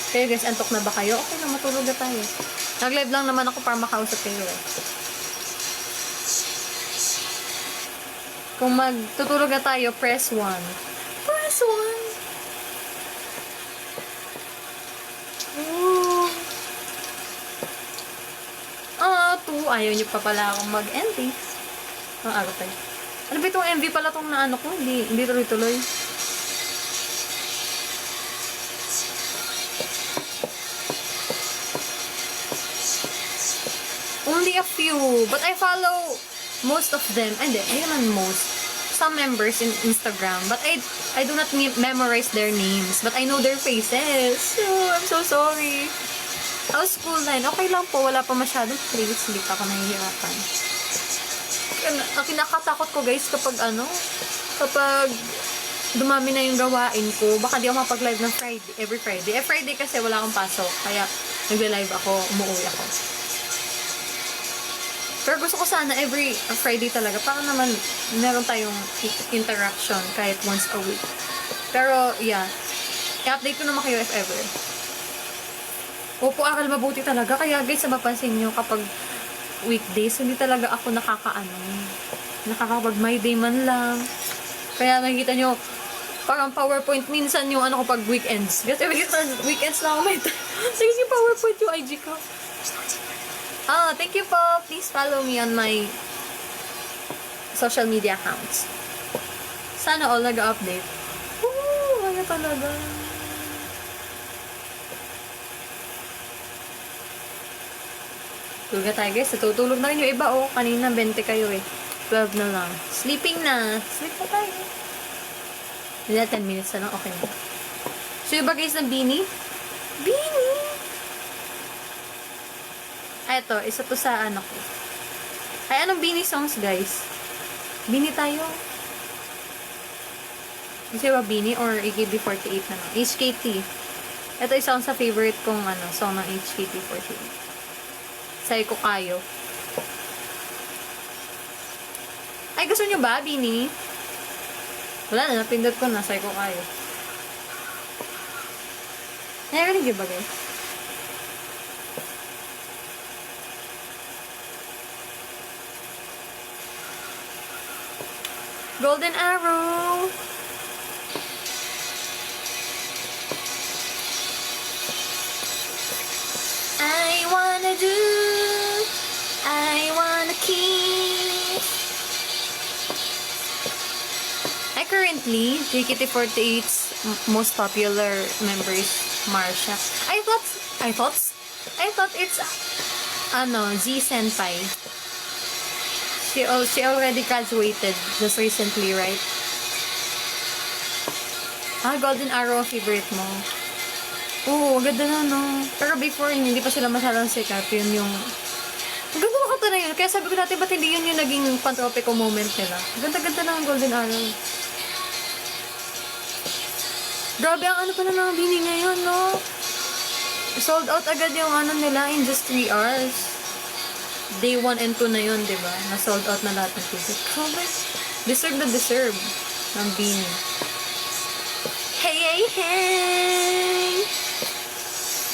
Kaya guys, antok na ba kayo? Okay na, matulog na tayo. Nag-live lang naman ako para makausap kayo eh. Kung magtutulog na tayo, press 1. Press 1! 2. Ayaw nyo pa pala akong mag-NT. Ang araw tayo. Ano ba itong MV pala itong naano ko? Hindi tuloy-tuloy. Only a few, but I follow most of them. Hindi naman most. Some members in Instagram, but I do not memorize their names, but I know their faces. Oh, I'm so sorry. How's school line? Okay lang po, wala pa masyadong plays, hindi pa ako nahihirapan. Ang kinakatakot ko guys kapag dumami na yung gawain ko, baka di ako mapag-live ng Friday, every Friday. Friday kasi wala akong pasok, kaya nagla-live ako, umuwi ako. Pero gusto ko sana every Friday talaga para naman meron tayong interaction kahit once a week. Pero, yeah. I-update ko naman kayo if ever. Opo, aral mabuti talaga. Kaya guys, mapapansin nyo kapag weekdays, hindi talaga ako nakakapag my day man lang. Kaya nakikita nyo, parang PowerPoint minsan yung ko pag weekends. Kasi weekends na ako may time. Sige, PowerPoint yung IG ko. Oh, thank you po. Please follow me on my social media accounts. Sana all nag-update. Kaya talaga. Tulog na tayo guys. Natutulog na rin yung iba. Kanina 20 kayo eh. 12 na lang. Sleeping na. Sleep na tayo. Hindi 10 minutes na lang. Okay na. So yung ba guys ng Beanie? Beanie! Eto, isa to sa ko. Ay, anong Beanie songs, guys? Beanie tayo. Kasi ba Beanie or AKB48 na lang? HKT. Ito isa sa favorite kong song ng HKT48. Psycho Kayo. Ay, gusto nyo ba, Beanie? Wala na, napindot ko na. Psycho Kayo. Narinig nyo ba, guys? Golden Arrow. I wanna kiss. Currently, JKT48's most popular member is Marsha. I thought it's Z Senpai. She already graduated just recently, right? Golden Arrow favorite mo. Oo, ganda na, no? Pero before, hindi pa sila masyadong sikat. Yun yung... Ganda na kata na yun. Kaya sabi ko dati, ba't hindi yun yung naging pantropico moment nila? Ganda-ganda na ang Golden Arrow. Grabe ang pa na ng Beanie ngayon, no? sold out agad yung ano nila in just 3 hours. Day 1 and 2 na yun, di ba? Na-sold out na lahat ng ticket. Grabe. Deserve na deserve ng Beanie. Hey, hey, hey!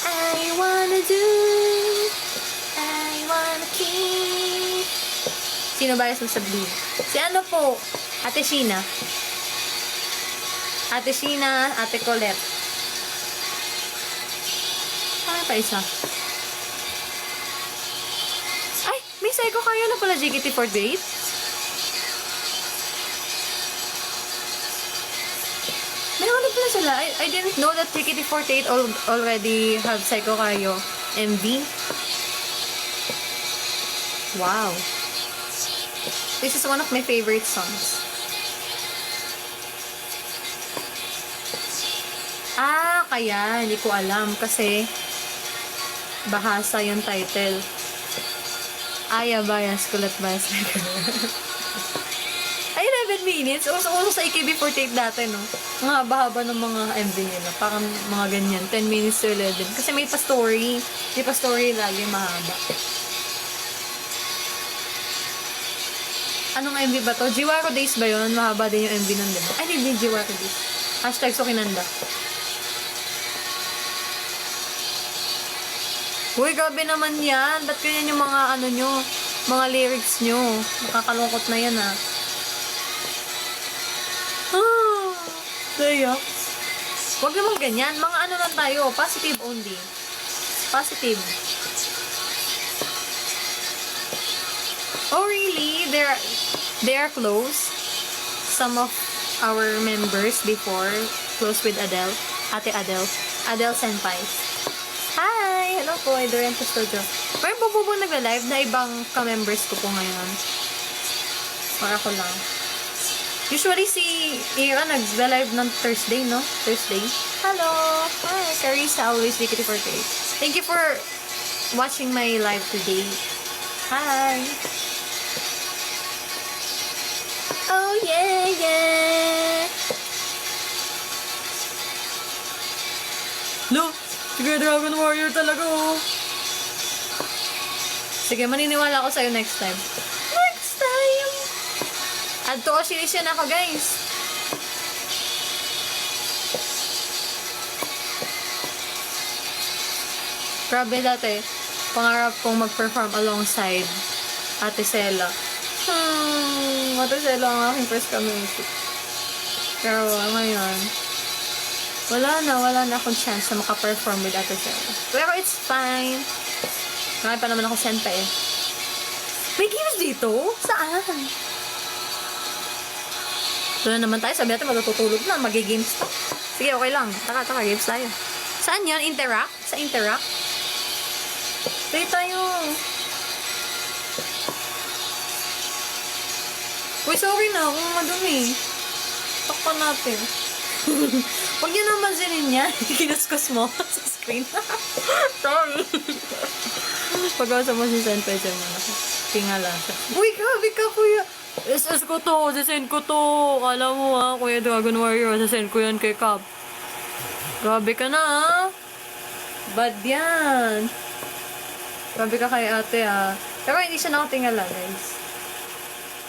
I wanna do, I wanna keep. Sino ba yung sasabihin? Si ano po? Ate Sheena. Ate Sheena, Ate Colette. Ano pa isa? Ay! May Psycho kayo na pala JKT48. Meron na pala sila. I didn't know that JKT48 already have Psycho kayo MV. Wow. This is one of my favorite songs. Ah, kaya. Hindi ko alam. Kasi bahasa yung title. Aya Bayas, Kulat Bayas. Ay, 11 minutes. Uso sa AKB48 dati, no? Ang haba-haba ng mga MV nila. Parang mga ganyan. 10 minutes to 11. Kasi may pa-story. May pa-story lagi mahaba. Anong MV ba to? Jiwaro Days ba yun? Mahaba din yung MV nun, diba? Ay, hindi Jiwaro Days. Hashtag Sukinanda. Uy, grabe naman yan. Ba't ganyan yung mga ano nyo? Mga lyrics nyo. Nakakalungkot na yan, ah. Kaya. Huwag naman ganyan. Mga ano lang tayo. Positive only. Positive. Oh, really? They are close. Some of our members before close with Adele. Ate Adele. Adele Senpai. Hi! Hello po, Idorento Studio. Meron po po nagla-live na ibang ka-members ko po ngayon. Para ko lang. Usually si Ira nagla-live ng Thursday, no? Thursday. Hello! Hi! Carissa, always JKT48. Thank you for watching my live today. Hi! Oh, yeah, yeah! Look! Sige, Dragon Warrior talaga, oh. Sige, maniniwala ako sa'yo next time. Next time! Add to Oshilisyan ako, guys. Grabe dati, pangarap kong mag-perform alongside Ate Sela. Ate Sela ang aking first community. Pero ngayon, wala na akong chance na maka-perform with Ate Sela. Pero it's fine. Ngayon pa naman ako senpai eh. May games dito? Saan? Doon naman tayo. Sabi natin magtutulog na. Magi-games to. Sige, okay lang. Taka, games tayo. Saan yan? Interact? Sa Interact? Play tayo. Uy, sorry na. Kung madumi. Takpan natin. Huwag niyo naman sinin yan. Kinuskus mo sa screen. Sorry. Pag-asa mo si Senpai dyan mo. Tingala siya. Uy, grabe ka, kuya. SS ko to. Sasend ko to. Kala mo ha, Kuya Dragon Warrior. Sasend ko yan kay Cap. Grabe ka na ha. Bad yan. Grabe ka kay ate ha. Pero hindi siya nakatingala, guys.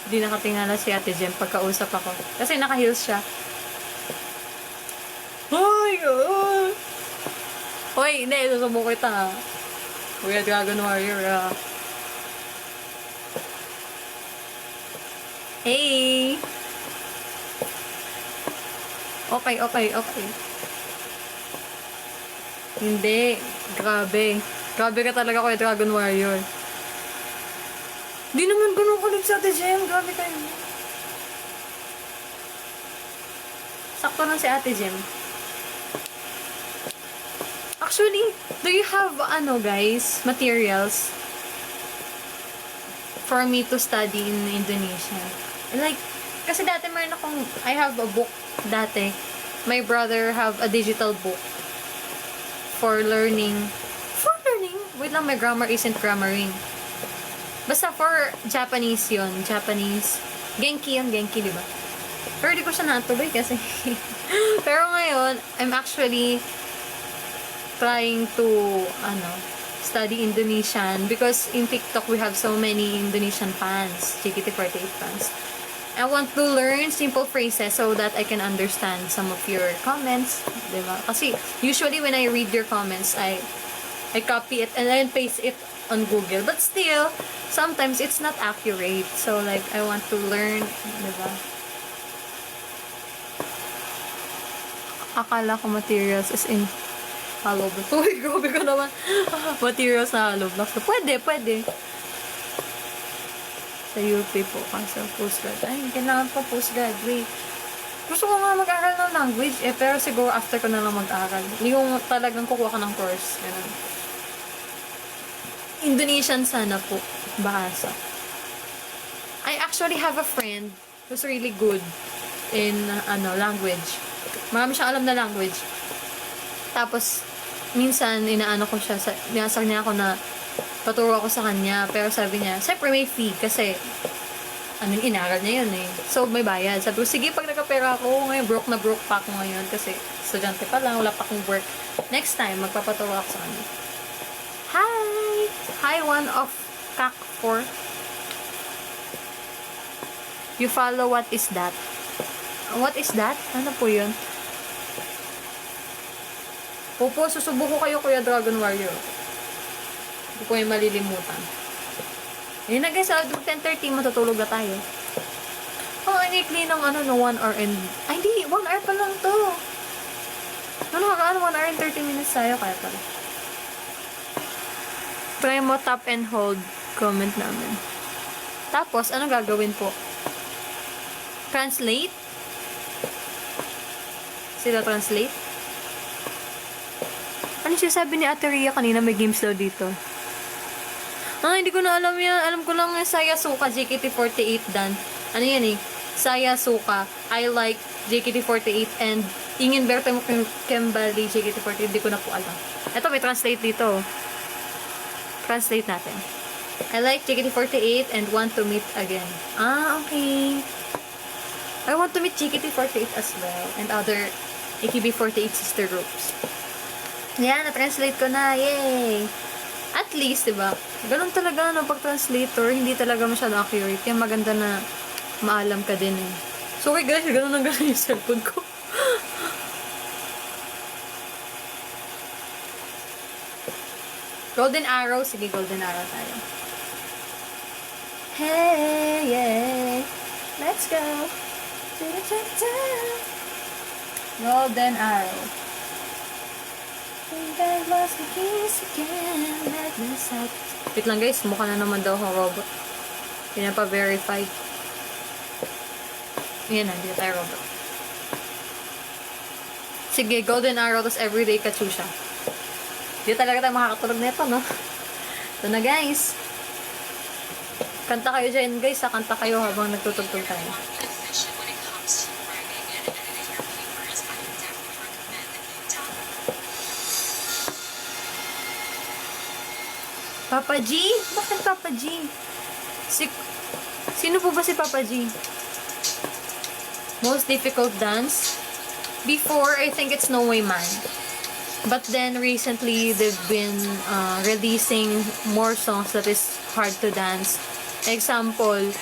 Hindi nakatingala si Ate Jem pagkausap ako. Kasi naka-heels siya. Hoy! Hoy, hindi. Susubok kita ha. Kuya Dragon Warrior ha. Hey! Okay. Hindi. Grabe. Grabe ka talaga, Kuya Dragon Warrior. Di naman ganun kulit sa Ate Jem. Grabe kayo. Sakto lang si Ate Jem. Actually, do you have, guys, materials for me to study in Indonesia? Like, kasi dati I have a book dati. My brother have a digital book for learning. Wait lang, my grammar isn't grammaring. Basta for Japanese yun. Japanese. Genki yun, Genki, di ba? Pero di ko siya natuloy kasi. Pero ngayon, I'm actually trying to, study Indonesian because in TikTok we have so many Indonesian fans, JKT48 fans. I want to learn simple phrases so that I can understand some of your comments, diba? Kasi usually when I read your comments, I copy it and then paste it on Google. But still, sometimes it's not accurate. So like, I want to learn, diba? Akala ko materials is in hollow blocks. Uy, grabe ka naman. Materials na hollow blocks. Pwede. Sa UP po, kaso postgrad. Ay, kailangan pa postgrad. Wait. Gusto ko nga mag-aral ng language, pero siguro after ko na lang mag-aral. Yung talagang kukuha ka ng course. Ganun. Indonesian sana po. Bahasa. I actually have a friend who's really good in, language. Marami siyang alam na language. Tapos, minsan, inasar niya ako na paturo ako sa kanya, pero sabi niya, siyempre may fee, kasi, inaral niya yun eh. So, may bayad. Sabi ko, sige, pag nagkapera ako, ngayon, broke pa ako ngayon, kasi, estudyante pa lang, wala pa akong work. Next time, magpapaturo ako sa kanya. Hi, one of CAC 4. You follow what is that? What is that? Ano po yun? Opo, susubo ko kayo, Kuya Dragon Warrior. Hindi ko yung malilimutan. Yun na guys, 10:30, matutulog na tayo. Oh, inikli ng 1 hour and... Ay, hindi, 1 hour pa lang to. 1 hour and 30 minutes tayo, kaya pala. Try mo tap and hold comment namin. Tapos, ano gagawin po? Translate? Sila translate? Ano siya sabi ni Ate Rhea kanina, may games daw dito? Hindi ko na alam yan. Alam ko lang yung Saya Suka, JKT48 dan. Ano yan eh? Saya Suka, I like JKT48 and Ingin Berta mo Kembali, JKT48. Hindi ko na po alam. Ito, may translate dito. Translate natin. I like JKT48 and want to meet again. Okay. I want to meet JKT48 as well and other AKB48 sister groups. Yan, na-translate ko na. Yay! At least, diba? Ganun talaga, pag-translator, hindi talaga masyado accurate. Kaya maganda na maalam ka din eh. Sorry guys, ganun yung cellphone ko. Golden Arrow. Sige, Golden Arrow tayo. Hey, yeah. Let's go. Golden Arrow. Wait lang guys, mukha na naman daw akong robot. Pinapa-verify. Yan na, hindi na tayo robot. Sige, Golden Arrow, tas everyday Katusha. Hindi talaga tayo makakatulog nito, no? Ito na guys. Kanta kayo dyan guys, kanta kayo habang nagtutugtog tayo. Papa G? Bakit Papa G? Sino po ba si Papa G? Most difficult dance? Before, I think it's No Way Man. But then, recently, they've been releasing more songs that is hard to dance. Example,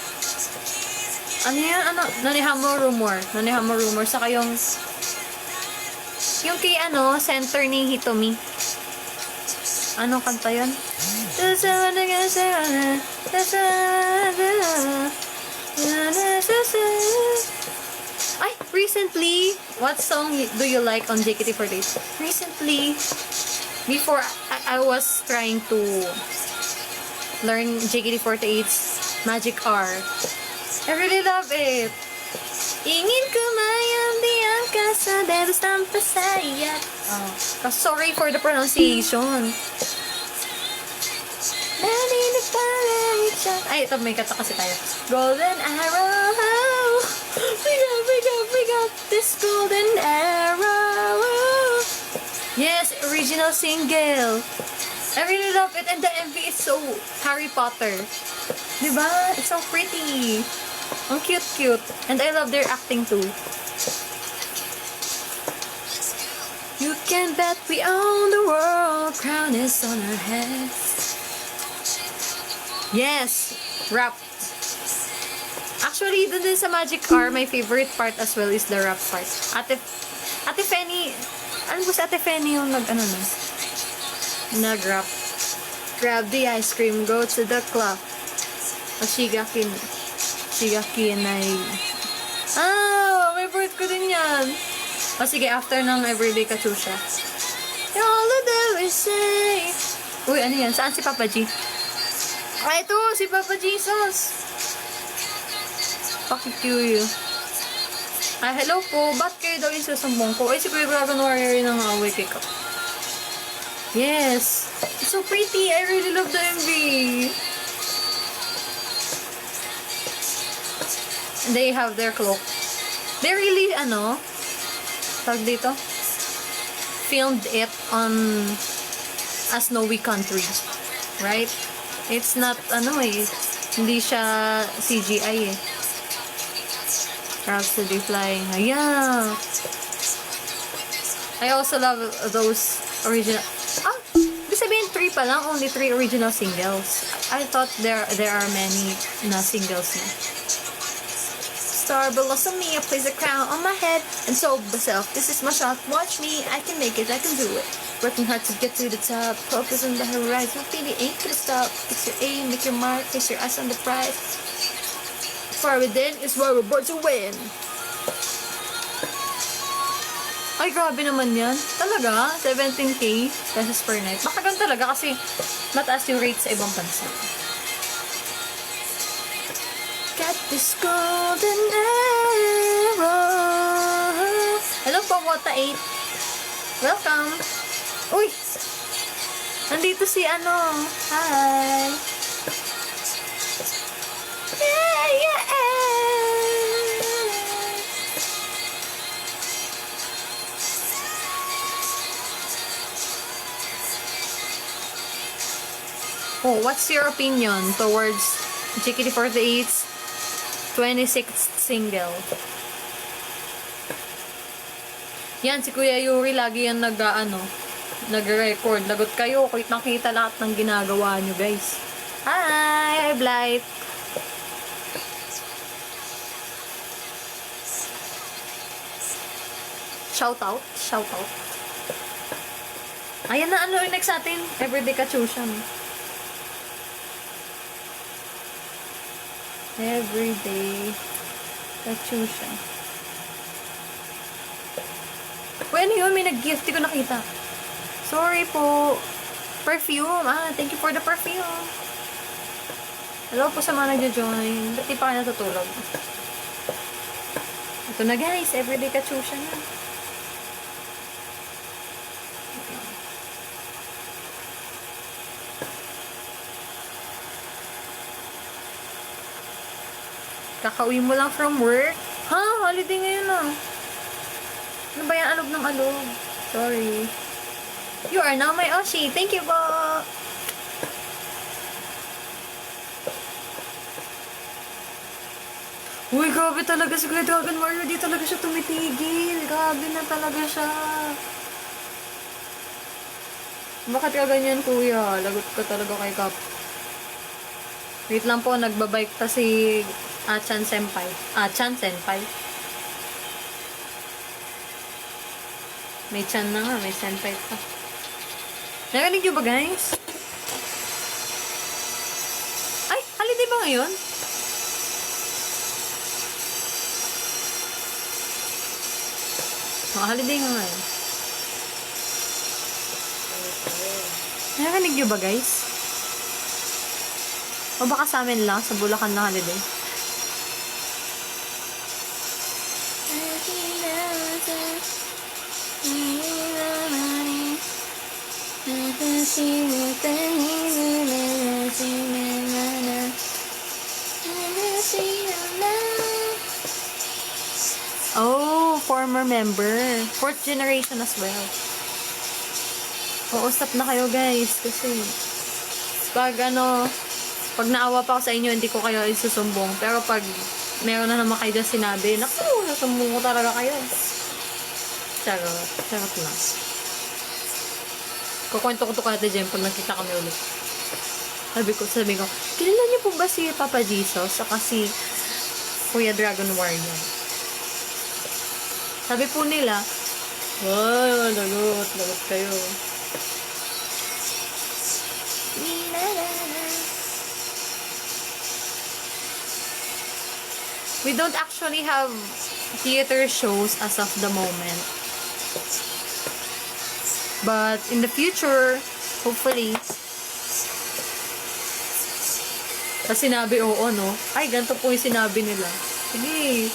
ano yan? Nanihamo Rumor. Saka yung kay center ni Hitomi. Ano kanta yun? Ay, recently, what song do you like on JKT48? Recently, before I was trying to learn JKT48's Magic R. I really love it. Ingin kumayang di ang kasa dedos ng pasayat. Sorry for the pronunciation. Ay, ito may kata kasi tayo. Golden Arrow. We got this golden arrow. Yes, original single. I really love it and the MV is so Harry Potter. Diba? It's so pretty. Ang cute. And I love their acting too. You can bet we own the world. Crown is on our heads. Yes! Rap. Actually, dun din sa Magic Hour, my favorite part as well is the rap part. Ate Fenny, ano ba si Ate Fenny yung nag-rap? Grab the ice cream, go to the club. O Shigaki ay... may bird ko din yan. O sige, after ng Everyday Katusha. All of them is safe. Uy, ano yan? Saan si Papa G? Ito, si Papa Jesus. Pakikuyo. Hello po. Ba't kayo daw yung susumbong ko? Si Kuya Dragon Warrior yung wake up. Yes. It's so pretty. I really love the MV. They have their cloak. They really, tag dito? Filmed it on a snowy country. Right? It's not, hindi siya CGI Rhapsody flying. Yeah. I also love those original. Ibig sabihin 3 pa lang, only 3 original singles. I thought there are many na singles na. Star below me, I place a crown on my head and told myself, this is my shot, watch me, I can make it, I can do it. Working hard to get to the top, focus on the horizon, feeling ain't gonna stop. Fix your aim, make your mark, fix your eyes on the prize. Far within is where we're born to win. Ay, grabe naman yan. Talaga? 17K pesos per night. Baka ganun talaga kasi mataas yung rates sa ibang bansa. Got this golden arrow. Hello po, Wota 8. Welcome. Uy! Nandito si Hi! Yeah! Oh, what's your opinion towards JKT48's 26th single? Yan, si Kuya Yuri lagi yan nag-record. Lagot kayo, nakita lahat ng ginagawa nyo, guys. Hi, Blight. Shout out. Ayan na, next atin? Everyday Katusha. Everyday Katusha. Uy, ano yun? May nag-gift. Di ko nakita. Sorry po. Perfume. Thank you for the perfume. Hello po sa mga nagjo-join. Ba't di pa kayo natutulog? Ito na guys. Everyday Katusha na. Kakauwi mo lang from work? Holiday ngayon Ano ba yan? Alog ng alog. Sorry. You are now my Oshi. Thank you po. Uy, grabe talaga si Kuya Dragon Warrior. Di talaga siya tumitigil. Grabe na talaga siya. Bakit ka ganyan, Kuya? Lagot ka talaga kay Kap. Wait lang po, nagbabike pa si Chan Senpai. Chan Senpai. May Chan na nga, may Senpai pa. Narinig nyo ba, guys? Ay, holiday ba ngayon? Holiday nga ngayon. Narinig nyo ba, guys? O baka sa amin lang, sa Bulacan na holiday. Oh, former member. 4th generation as well. Stop na kayo guys. Kasi pag naawa pa ako sa inyo, hindi ko kayo isusumbong. Pero pag meron na naman kayo dyan sinabi, naku, nasumbong ko talaga kayo. Charot lang. Kukwento ko to kay Ate Jem pag nakita kami ulit. Sabi ko, kilala niyo po ba si Papa Jesus saka si Kuya Dragon Warrior? Sabi po nila, ay, lagot kayo. We don't actually have theater shows as of the moment. But in the future, hopefully, kasi sinabi oo, no? Ay, ganito po yung sinabi nila. Sige.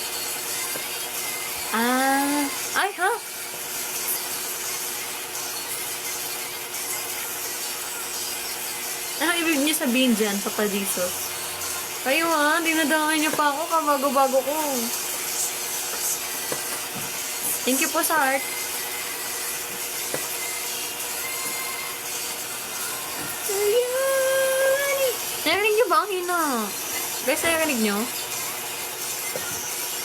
Ay, ha? Ano ibig niyo sabihin dyan, Papa Jesus? Kayo ha, dinadamay niyo pa ako kabago-bago ko. Thank you po sa heart. Narinig niyo ba ang hina? Guys, narinig niyo?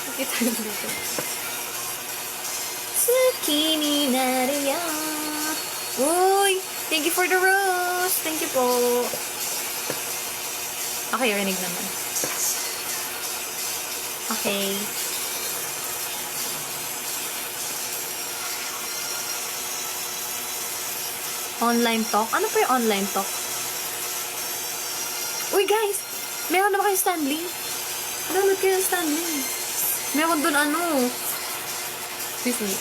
Nakita niyo dito. Zucchini Nadia. Uy! Thank you for the rose. Thank you po. Okay, rinig naman. Okay. Online talk? Ano po yung online talk? Uy, guys! Meron na ba kayo Stanley? Download kayo ng Stanley. Meron doon excuse me.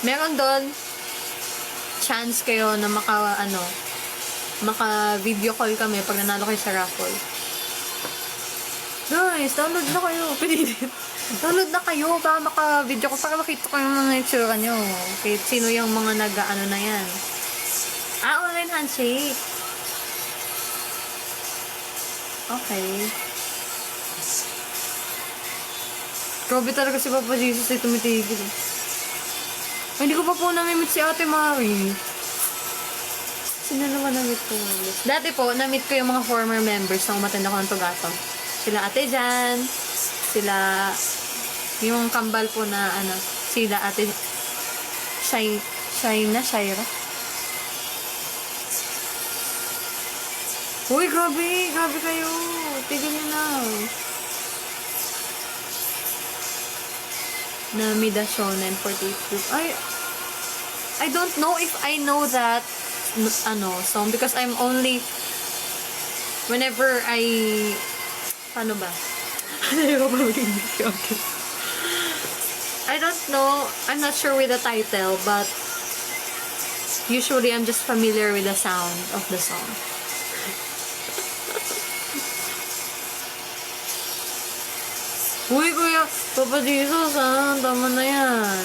Meron doon chance kayo na maka-video call kami pag nanalo kayo sa raffle. Guys, download na kayo. Pinilit. Download na kayo para maka-video call, para makita ko yung mga itsura nyo. Kahit sino yung mga nag-ano na yan. Online handshake. Okay. Grabe talaga si Papa Jesus ay tumitigil. Hindi ko pa po namimit si Ate Mari. Sino naman namit ko? Dati po, namit ko yung mga former members na umatend ako ng Tugatong. Sila Ate Jan, sila yung kambal po na sila Ate Shaira. Uy, grabe kayo. Tigil nyo na. Namida Shonen 48 group. I don't know if I know that song because I'm only whenever paano ba? I don't know. I'm not sure with the title, but usually I'm just familiar with the sound of the song. Uy, Kuya, Papa Jesus, tama na yan.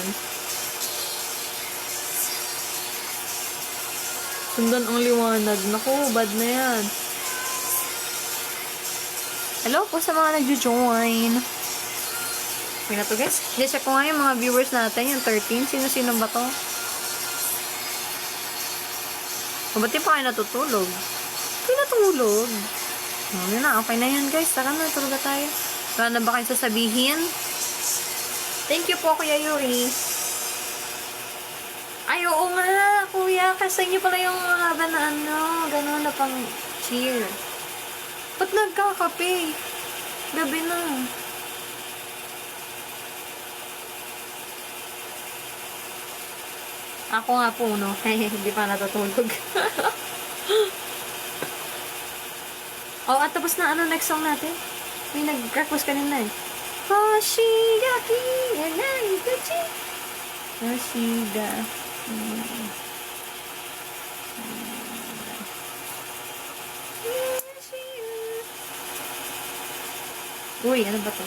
Sundan ang liwanag. Naku, bad na yan. Hello po sa mga nag-join. Okay na to, guys. I-check ko nga yung mga viewers natin, yung 13. Sino-sino ba to? O, ba't di pa kayo natutulog? Okay, natulog. Yun na, okay na yan, guys. Tara na, tulog na tayo. Wala na ba kayo sasabihin? Thank you po, Kuya Yuri. Ay, oo nga, Kuya. Kasi niyo pala yung haba na gano'n na pang cheer. Ba't nagkakape? Gabi na. Ako nga po, no? Hindi pa natutulog. Oh, at tapos na next song natin? May nag-request kanina eh. Hoshigaki yanai guchi. Hoshida. Uy, ano ba to?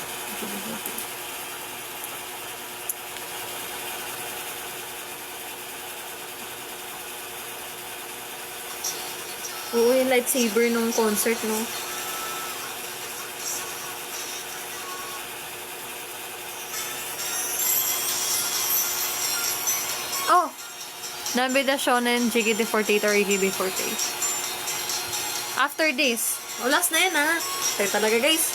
Oo, yung lightsaber nung concert, no? Oh! Nabida Shonen, JKT48 or AKB48. After this. Oh, last na yan, ha? Sorry talaga, guys.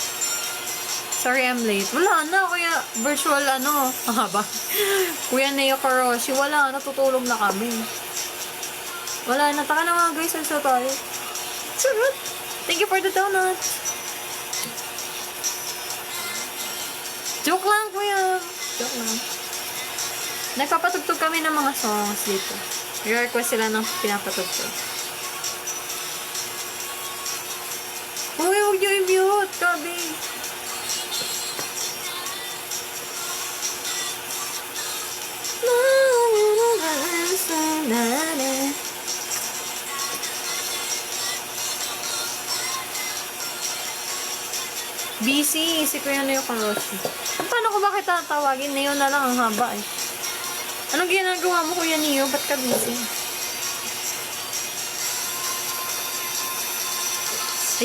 Sorry, I'm late. Wala na, kuya. Virtual, ang haba. Kuya Neo Karoshi, wala. Natutulog na kami. Wala na. Taka na nga guys. Ang tayo. Charot! Thank you for the donut. Joke lang, kuya. Joke lang. Nagpapatugtog kami ng mga songs dito. I-request sila ng pinapatugtog. Uy, huwag niyo i-mute. Gabi. Busy. Si Kuya na yung Rosie. Paano ko bakit tatawagin? Neo na lang ang haba eh. Anong ginagawa mo, Kuya Neo? Ba't ka busy?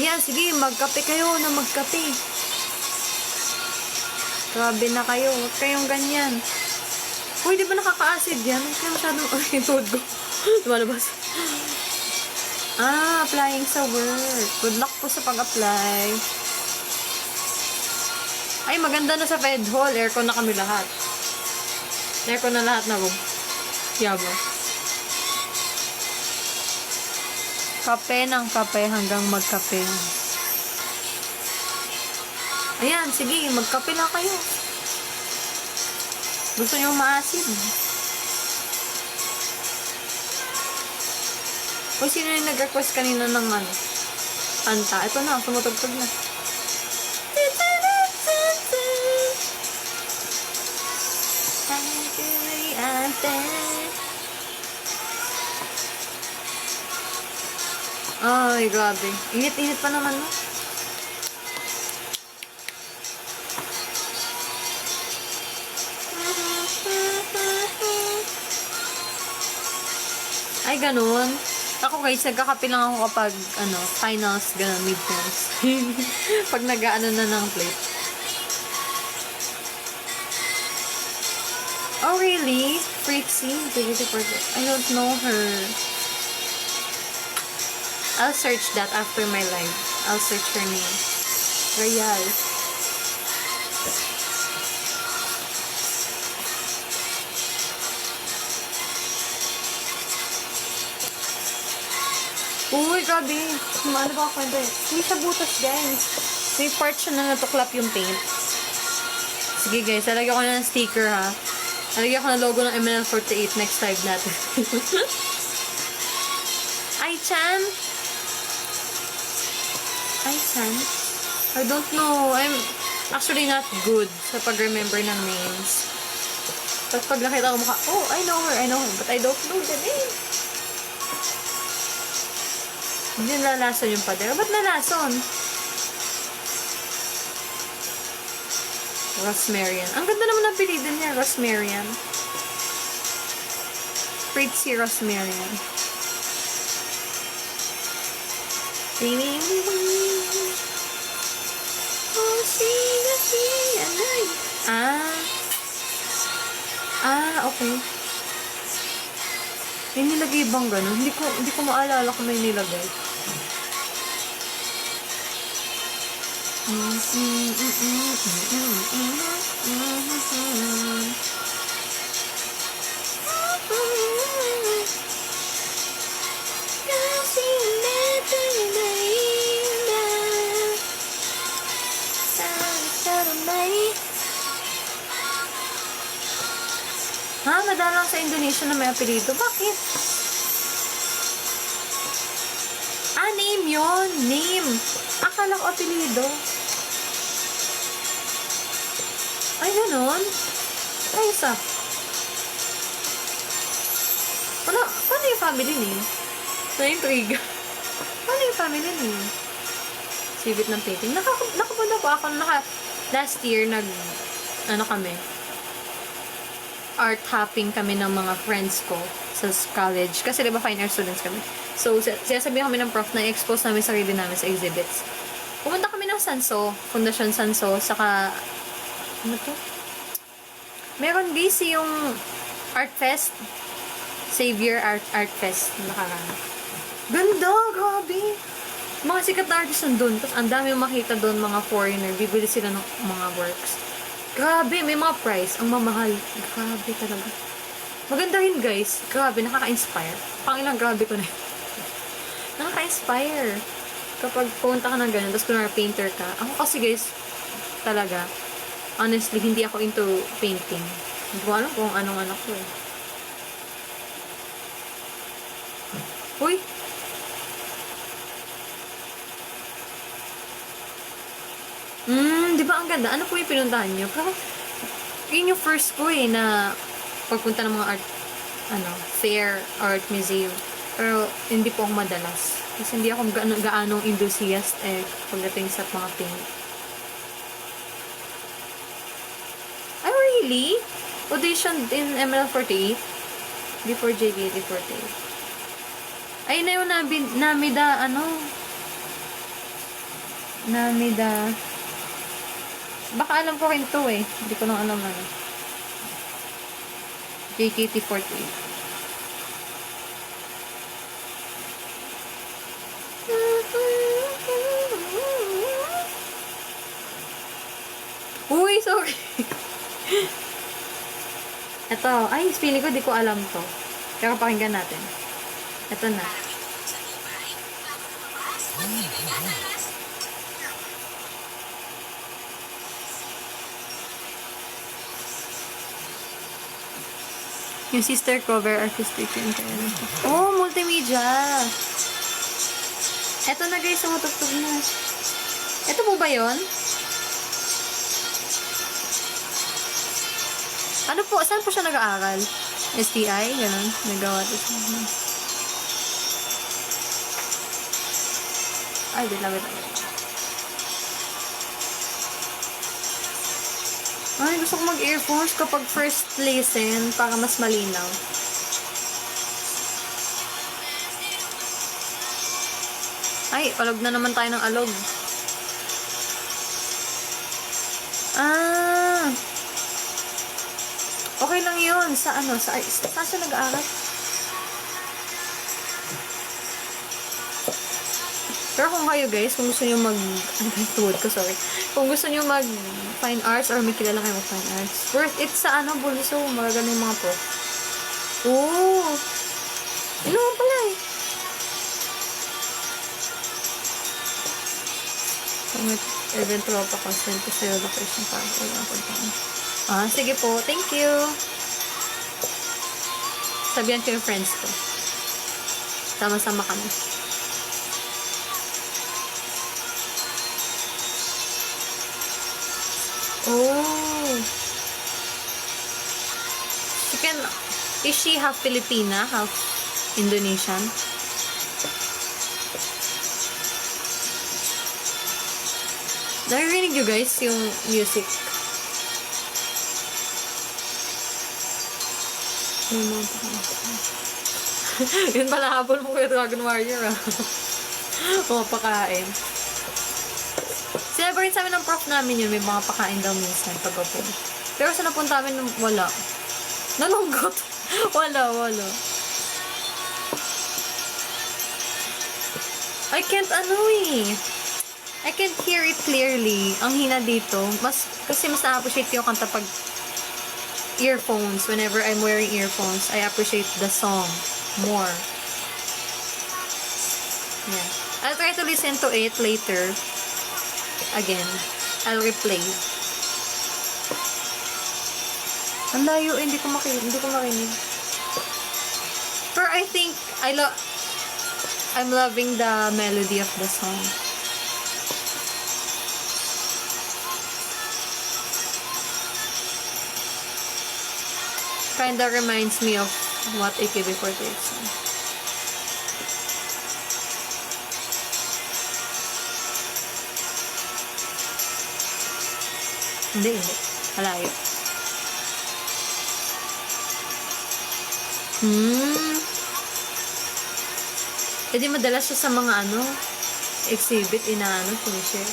Ayan, sige. Magkape kayo na magkape. Grabe na kayo. Huwag kayong ganyan. Uy, di ba nakaka-acid yan? Huwag kayo masyadong... Ay, yung tuhod ko. Lumalabas. Applying sa work. Good luck po sa pag-apply. Ay, maganda na sa Fed Hall. Aircon na kami lahat. Aircon na lahat na room. Yabo. Kape ng kape hanggang magkape. Ayan, sige. Magkape na kayo. Gusto nyo maasid? O, sino yung nag-request kanina ng ano? Kanta. Ito na, tumutugtog na. Ay, grabe. Init-init pa naman, no? Ay, ganun. Ako guys, nagkakape lang ako kapag, finals, ganun, midterms. Pag nag-ano na ng plate. Oh, really? Fritzy? I don't know her. I'll search that after my live. I'll search her name. Royal. Uy, grabe. Ano ba ako kwento eh? Hindi siya butas, guys. May part siya na natuklap yung paint. Sige, guys. Lalagyan ko na ng sticker, ha? Lalagyan ko na logo ng MNL48 next live natin. Ai-chan? Ai-chan? I don't know. I'm actually not good sa pag-remember ng names. Tapos pag nakita ko mukha, oh, I know her, but I don't know the name. Hindi nalason yung pader. Ba't nalason? Rosmarian. Ang ganda naman ang pilidan niya, Rosmarian. Fritzy Rosmarian. Okay. May nilagay bang gano'n? Hindi ko maalala kung may nilagay. Ha? Madalang sa Indonesia na may apelido. Bakit? Name yun. Name. Akala ko apelido. Ay, ganun? Ay, isa. Paano yung family name? Na-intrigue. Paano yung family name? Sibit ng painting. Nakapunta po ako. Last year, kami. Art hopping kami ng mga friends ko sa college. Kasi diba fine art students kami. So, sinasabihan kami ng prof na i-expose namin sarili namin sa exhibits. Pumunta kami ng Sanso, Fundación Sanso, saka, ano to? Meron guys yung Art Fest. Xavier Art Fest. Nakaraan. Ganda, grabe. Mga sikat na artist nandun. Tapos ang dami makita doon, mga foreigner. Bibili sila ng mga works. Grabe, may mga price. Ang mamahal. Grabe talaga. Maganda rin guys. Grabe, nakaka-inspire. Pangilang grabe ko na yun. Nakaka-inspire. Kapag pumunta ka ng ganun, tapos kunwari painter ka. Ako kasi guys, talaga, honestly, hindi ako into painting. Hindi ko alam kung anong anak ko eh. Uy! Di ba ang ganda? Ano po yung pinuntahan nyo? Pero, yun yung first ko eh, na pagpunta ng mga art, fair, art museum. Pero, hindi po ako madalas. Kasi hindi ako gaanong enthusiast eh, pagdating sa mga paint. Oh, really? Auditioned in ML48? Before JKT48. Ayun na yung Namida, Namida. Baka alam ko rin to eh. Hindi ko lang alam JKT48. Uy, sorry. Ito. Ay, feeling ko di ko alam to. Pero pakinggan natin. Ito na. Yung sister cover artistic yun. Oh, multimedia. Ito na guys, sumutugtog na. Ito po ba yun? Ano po? Saan po siya nag-aaral? STI? Ganun. Nagawa ito. Ay, wait lang. Ay, gusto ko mag-earphones kapag first listen para mas malinaw. Ay, alog na naman tayo ng alog. Okay lang yun. Saan siya nag-aaral? Pero kung kayo guys, kung gusto nyo kung gusto nyo mag fine arts or may kilala kayo mag fine arts, worth it sa Buliso, magagano yung mga po. Oh! Ano pala eh? Eventual pa consent ko sa'yo location para wala ko dyan. Sige po. Thank you. Sabihan ko yung friends ko. Sama-sama kami. Oh. Is she half Filipina, half Indonesian? Naririnig nyo guys yung music. Yun pala habol mo kay Dragon Warrior pakain. Sinabi rin sa amin ng prof namin yun, may mga pakain daw minsan pag-open. Pero sa napunta namin, wala. Nalunggot. wala. I can't hear it clearly. Ang hina dito. Kasi mas na-appreciate yung kanta pag earphones. Whenever I'm wearing earphones, I appreciate the song more. Yeah. I'll try to listen to it later. Again. I'll replay. Ang layo, hindi ko makinig. Pero I think I'm loving the melody of the song. Kinda reminds me of what AKB48 song. Hindi. Malayo. Pwede madalas siya sa mga exhibit, sinishare.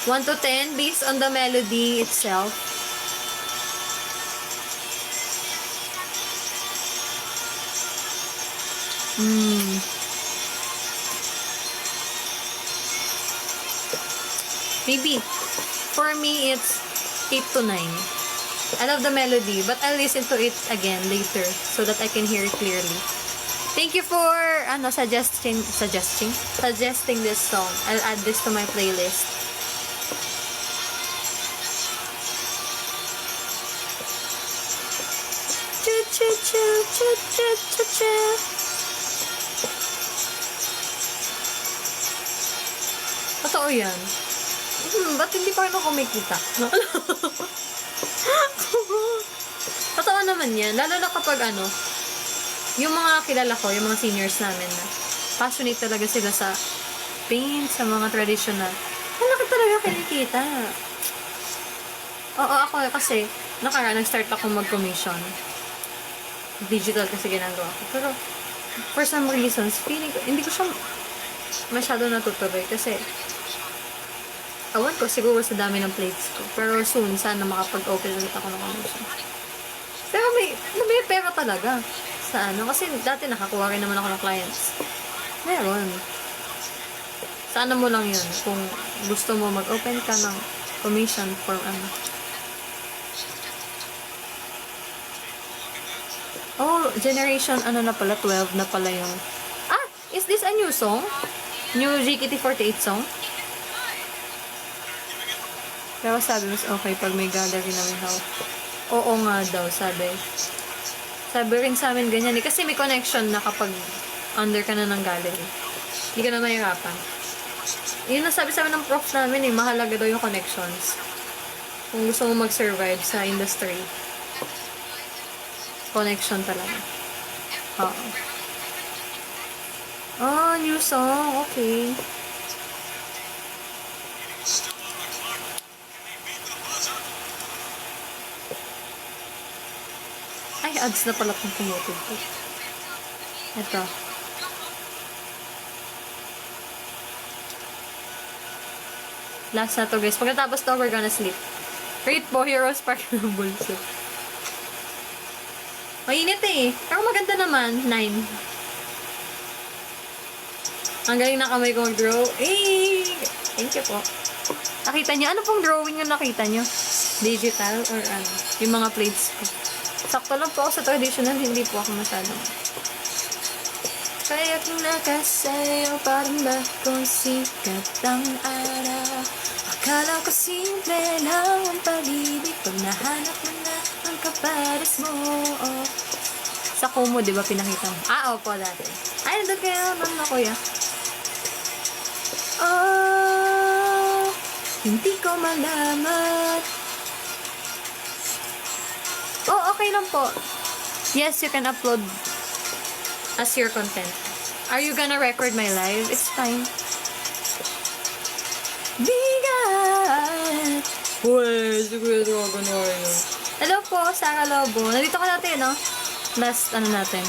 1 to 10 based on the melody itself. Maybe. For me, it's 8 to 9. I love the melody, but I'll listen to it again later so that I can hear it clearly. Thank you for suggesting this song. I'll add this to my playlist. Totoo yan. Ba't hindi pa rin ako kumikita? Totoo naman yan. Lalo na kapag yung mga kilala ko, yung mga seniors namin na passionate talaga sila sa paint, sa mga traditional. Malaki talaga kinikita. Oo, ako kasi, nag-start ako mag-commission. Digital kasi ginagawa ko. Pero, for some reasons, feeling ko, hindi ko siya masyado natutuloy kasi, awan ko, siguro sa dami ng plates ko. Pero soon, sana makapag-open ulit ako ng commission. Pero may pera talaga. Sa kasi dati nakakuha rin naman ako ng clients. Meron. Sana mo lang yun. Kung gusto mo mag-open ka ng commission for Oh, generation, na pala, 12 na pala yung... is this a new song? New GKT48 song? Pero sabi mas okay pag may gallery na may house. Oo nga daw, sabi. Sabi rin sa amin ganyan eh. Kasi may connection na kapag under ka na ng gallery. Hindi ka na mahirapan. Yun ang sabi sa amin ng prof namin eh. Mahalaga daw yung connections. Kung gusto mo mag-survive sa industry. Connection talaga. Oo. Oh, new song. Okay. Ay, ads na pala kung tumutog ko. Ito. Last na to, guys. Pagkatapos to, we're gonna sleep. Rate po, Heroes Park ng bulso. Mainit eh. Pero maganda naman. 9. Ang galing na kamay ko mag-draw. Eh! Thank you po. Nakita niyo? Ano pong drawing yung nakita niyo? Digital or yung mga plates ko. Sakto lang po ako sa traditional, hindi po ako masyadong. Kaya kung nakasayaw, parang ba kung sikat ang araw. Akala ko simple lang ang pag-ibig pag nahanap mo na ang kapares mo. Sa Kumu, di ba pinakita mo? Opo, dati. Ay, nandun kayo naman na kuya. Hindi ko malaman. Okay lang po. Yes, you can upload as your content. Are you gonna record my live? It's fine. Bigat! Uy, siguro ako na yun. Hello po, Sarah Lobo. Nandito ka natin, no? Last, natin.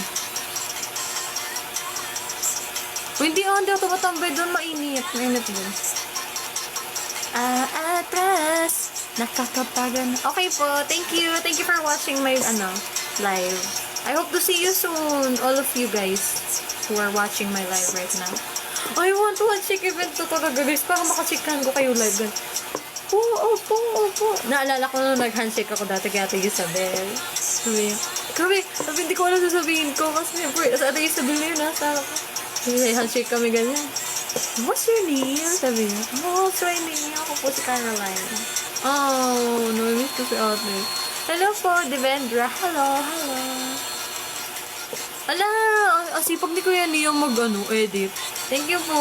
Hindi ako tumatambay doon. Mainit. Mainit doon. Atras. Nakakapagan. Okay po. Thank you. Thank you for watching my, live. I hope to see you soon. All of you guys who are watching my live right now. I want to handshake event to talaga, guys. Para makachikahan ko kayo live. Opo. Naalala ko nung nag-handshake ako dati kay Ate Isabel. Grabe, hindi ko alam sasabihin ko. Kasi siyempre, sa Ate Isabel na yun, nasa ako. Handshake kami ganyan. What's your name? Sabi niya. What's my name? Ako po si Caroline. Oh, no-miss ko si Ate. Hello po, Devendra. Hello. Ala, asipag ni Kuya Neo mag-edit. Thank you po.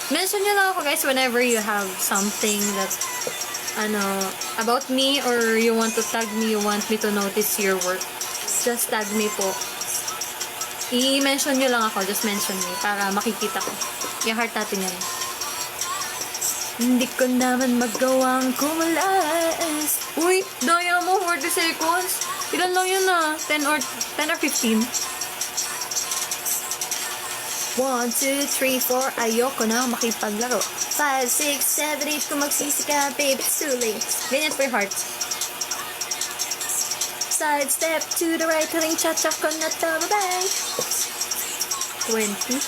Mention nyo lang ako, guys, whenever you have something that, about me, or you want to tag me, you want me to notice your work. Just tag me po. I-mention nyo lang ako, just mention me, para makikita ko. I-heart natin yan. Hindi ko naman magawang kumalas. Uy, daya mo, 40 seconds. Ilan lang yun 10 or 15. 1, 2, 3, 4, ayoko na makipaglaro. 5, 6, 7, 8, kung magsisika, babe, it's too late. Ganyan po yung heart. Side step to the right, huling cha-cha ko na tababay. 20? 20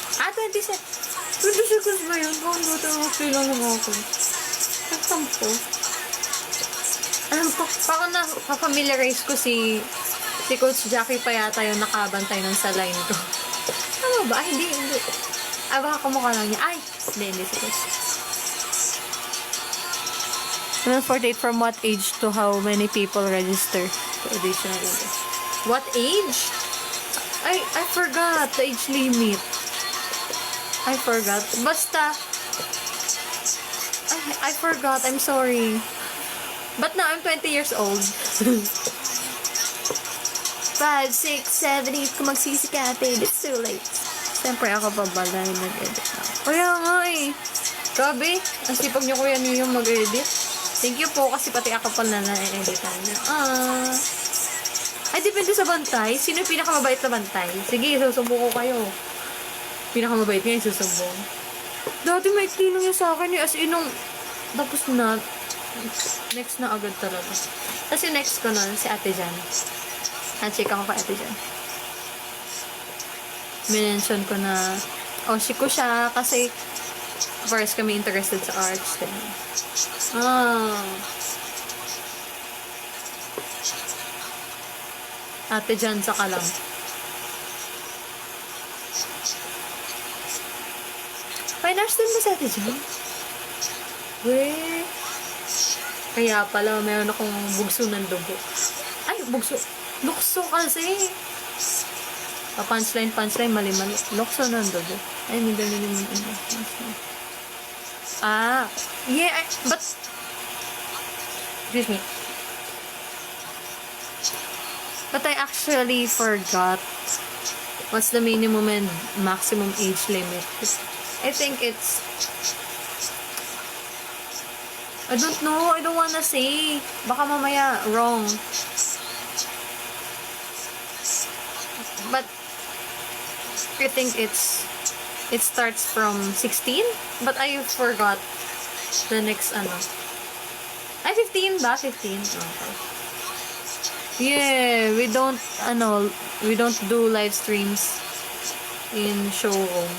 seconds. 20 seconds ba yun? Kung doon tayo, okay lang naman ako. Nagsampo. Alam ko, parang na-familiarize ko si Coach Jackie pa yata yung nakabantay nun sa line ko. Ano ba? Ay, hindi. Ay, baka kamukha lang niya. Ay! Hindi si Coach. 48 from what age to how many people register to audition? What age? I forgot the age limit. I forgot. Basta, I forgot. I'm sorry. But now, I'm 20 years old. 5, 6, 7, 8. Kung magsisikate, it's too late. Siyempre, ako pa bala yung nag-edit na. Kaya nga eh. Grabe, ang sipag niyo kuya niyo yung mag-edit. Thank you po, kasi pati ako pala na-editan niyo. Ay, depende sa bantay. Sino yung pinakamabait na bantay? Sige, susumbong ko kayo. Pinakamabait ngayon, susumbong. Dati may tinong niya sa akin eh. As in, tapos na, next na agad talaga. Tapos yung next ko nun, si Ate Jan. Check ako kay Ate Jan. Minention ko na, shik ko siya kasi first kami interested sa arts. Ate Jan sa kalam. Fine arts din ba si Ate Jan? Weh. Kaya pala, meron akong bugso ng dugo. Ay, bugso. Lukso kasi. Punchline, mali-mali. Lukso ng dugo. Ay, may ganun yung yeah, but, excuse me. But I actually forgot what's the minimum and maximum age limit. I think it's, I don't know. I don't wanna say. Baka mamaya wrong. But I think it starts from 16. But I forgot the next ano. Ay, 15 ba? 15. Okay. Yeah, we don't do live streams in showroom.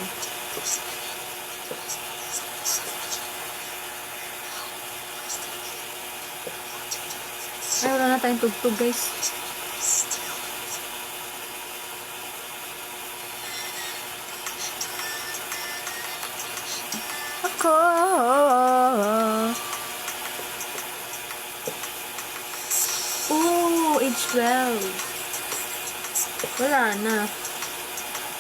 Ay, wala na tayong tugtog, guys. Ako. Ooh, age 12. Wala na.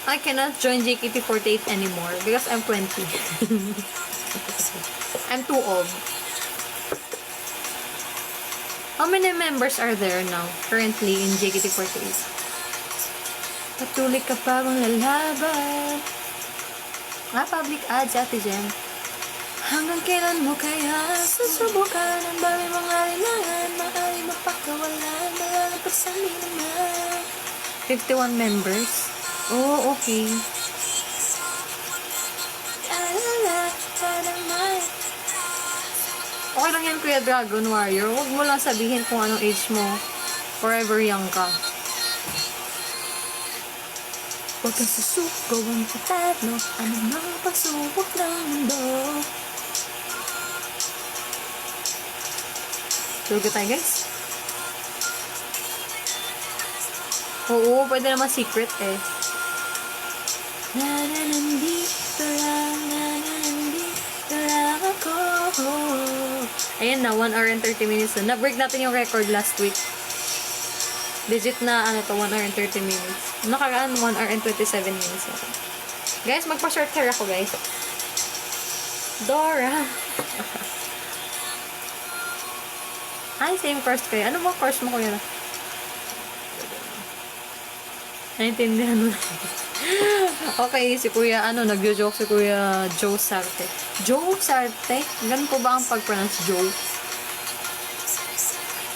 I cannot join JKT48 anymore because I'm 20. I'm too old. How many members are there now, currently, in JKT48? Patuloy ka pa bang lalaban? Public ads, Ate Jen. Hanggang kailan mo kaya susubukan ang bawin mga kailangan? Maaari mapakawalan, malalampasan din naman. 51 members? Oh, okay. Okay lang yan, Kuya Dragon Warrior. Huwag mo lang sabihin kung anong age mo. Forever young ka. Huwag kang susuko ang patatlo. Ano mga pagsubok ng mundo. Tulog tayo, guys. Oo, pwede naman secret eh. Nandito lang ako. Ayan na, 1 hour and 30 minutes na. Na-break natin yung record last week. Legit na, 1 hour and 30 minutes. Nakaraan, 1 hour and 27 minutes. Guys, magpa-short hair ako, guys. Dora. Ay, same course kayo. Ano bang course mo, kuya? Naintindihan mo. Okay, si kuya, nagjo-joke si kuya Joe Sarte. Joe Sarte? Ganun po ba ang pag-pronounce Joe?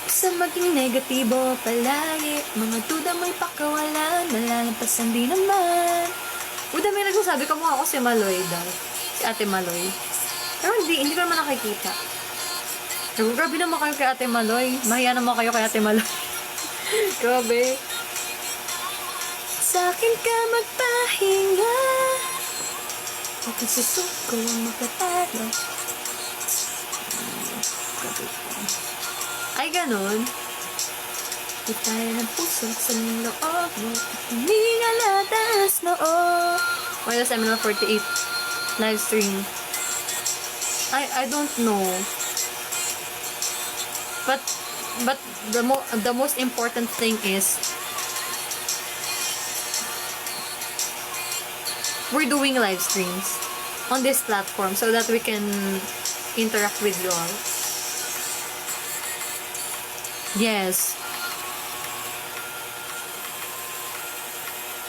Sa maging negatibo palagi, mga duda mo'y pakawalan, malalampasan din naman. Uda, may nagsasabi ka mo ako si Maloy daw. Si Ate Maloy. Pero hindi ko naman nakikita. Grabe naman kayo kay Ate Maloy. Mahiya naman kayo kay Ate Maloy. Grabe. Sa akin ka magpahinga. Huwag kang susuko ang magkatalo. Ay, ganon. Itaya ng puso sa loob mo. Hindi nga latas noo. Why does ML 48 live stream? I don't know. But the most important thing is we're doing live streams on this platform so that we can interact with you all. Yes.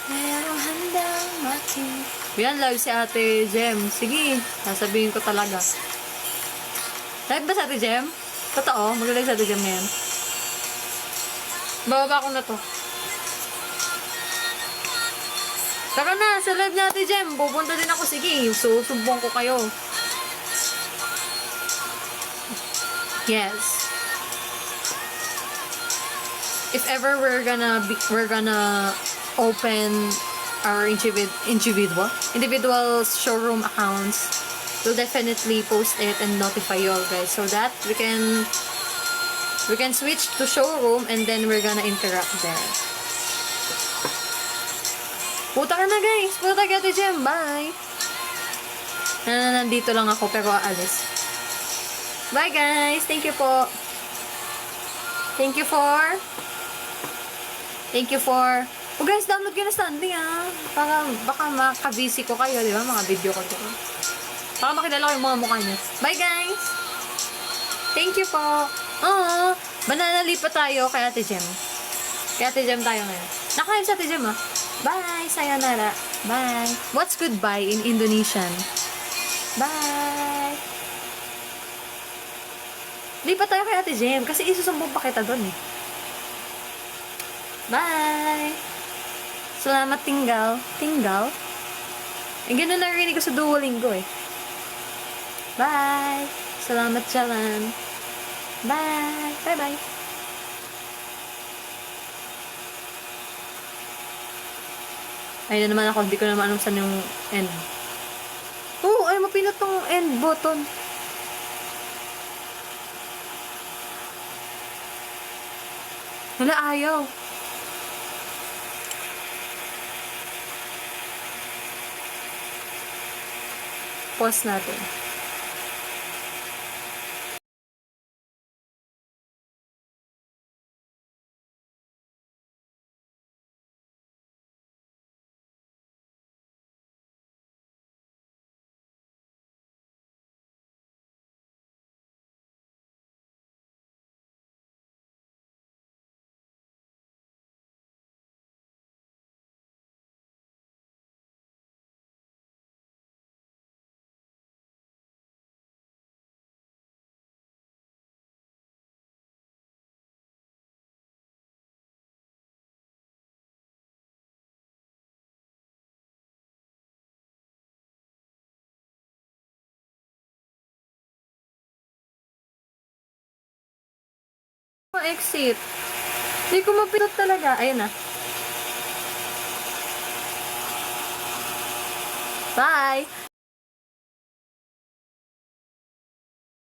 Pero handang makin. Yan, live si Ate Jem. Sige, sasabihin ko talaga. Live ba si Ate Jem? Totoo, mag-live si Ate Jem yan. Bababa ko na to. Tara na, sa live natin, Jem. Pupunta din ako. Sige, susumbong ko kayo. Yes. If ever we're gonna open our individual showroom accounts, we'll definitely post it and notify you all guys so that we can switch to showroom and then we're gonna interact there. Puta ka na guys. Puta ka, Ate Jem. Bye. Nandito lang ako pero aalis. Bye guys. Thank you po. Thank you for oh guys, download kayo na standing baka maka-busy ko kayo, di ba? Mga video ko dito. Baka makilala ko yung mga mukha niyo. Bye guys. Thank you po. Banana lipa tayo kay Ate Jem. Kay Ate Jem tayo ngayon. Nakain sa Ate Jem Bye, sayonara. Bye. What's goodbye in Indonesian? Bye. Lipat tayo kay Ate Jem kasi isusumbong pa kita doon Bye. Salamat tinggal. Tinggal? Ganun narinig ko sa Duolingo Bye. Salamat jalan. Bye. Bye-bye. Ayun na naman ako, hindi ko naman anong saan yung end. Ay mapinot tong end button. Wala, ayaw. Pause natin. Exit. Hindi ko mapinot talaga. Ayun na. Bye!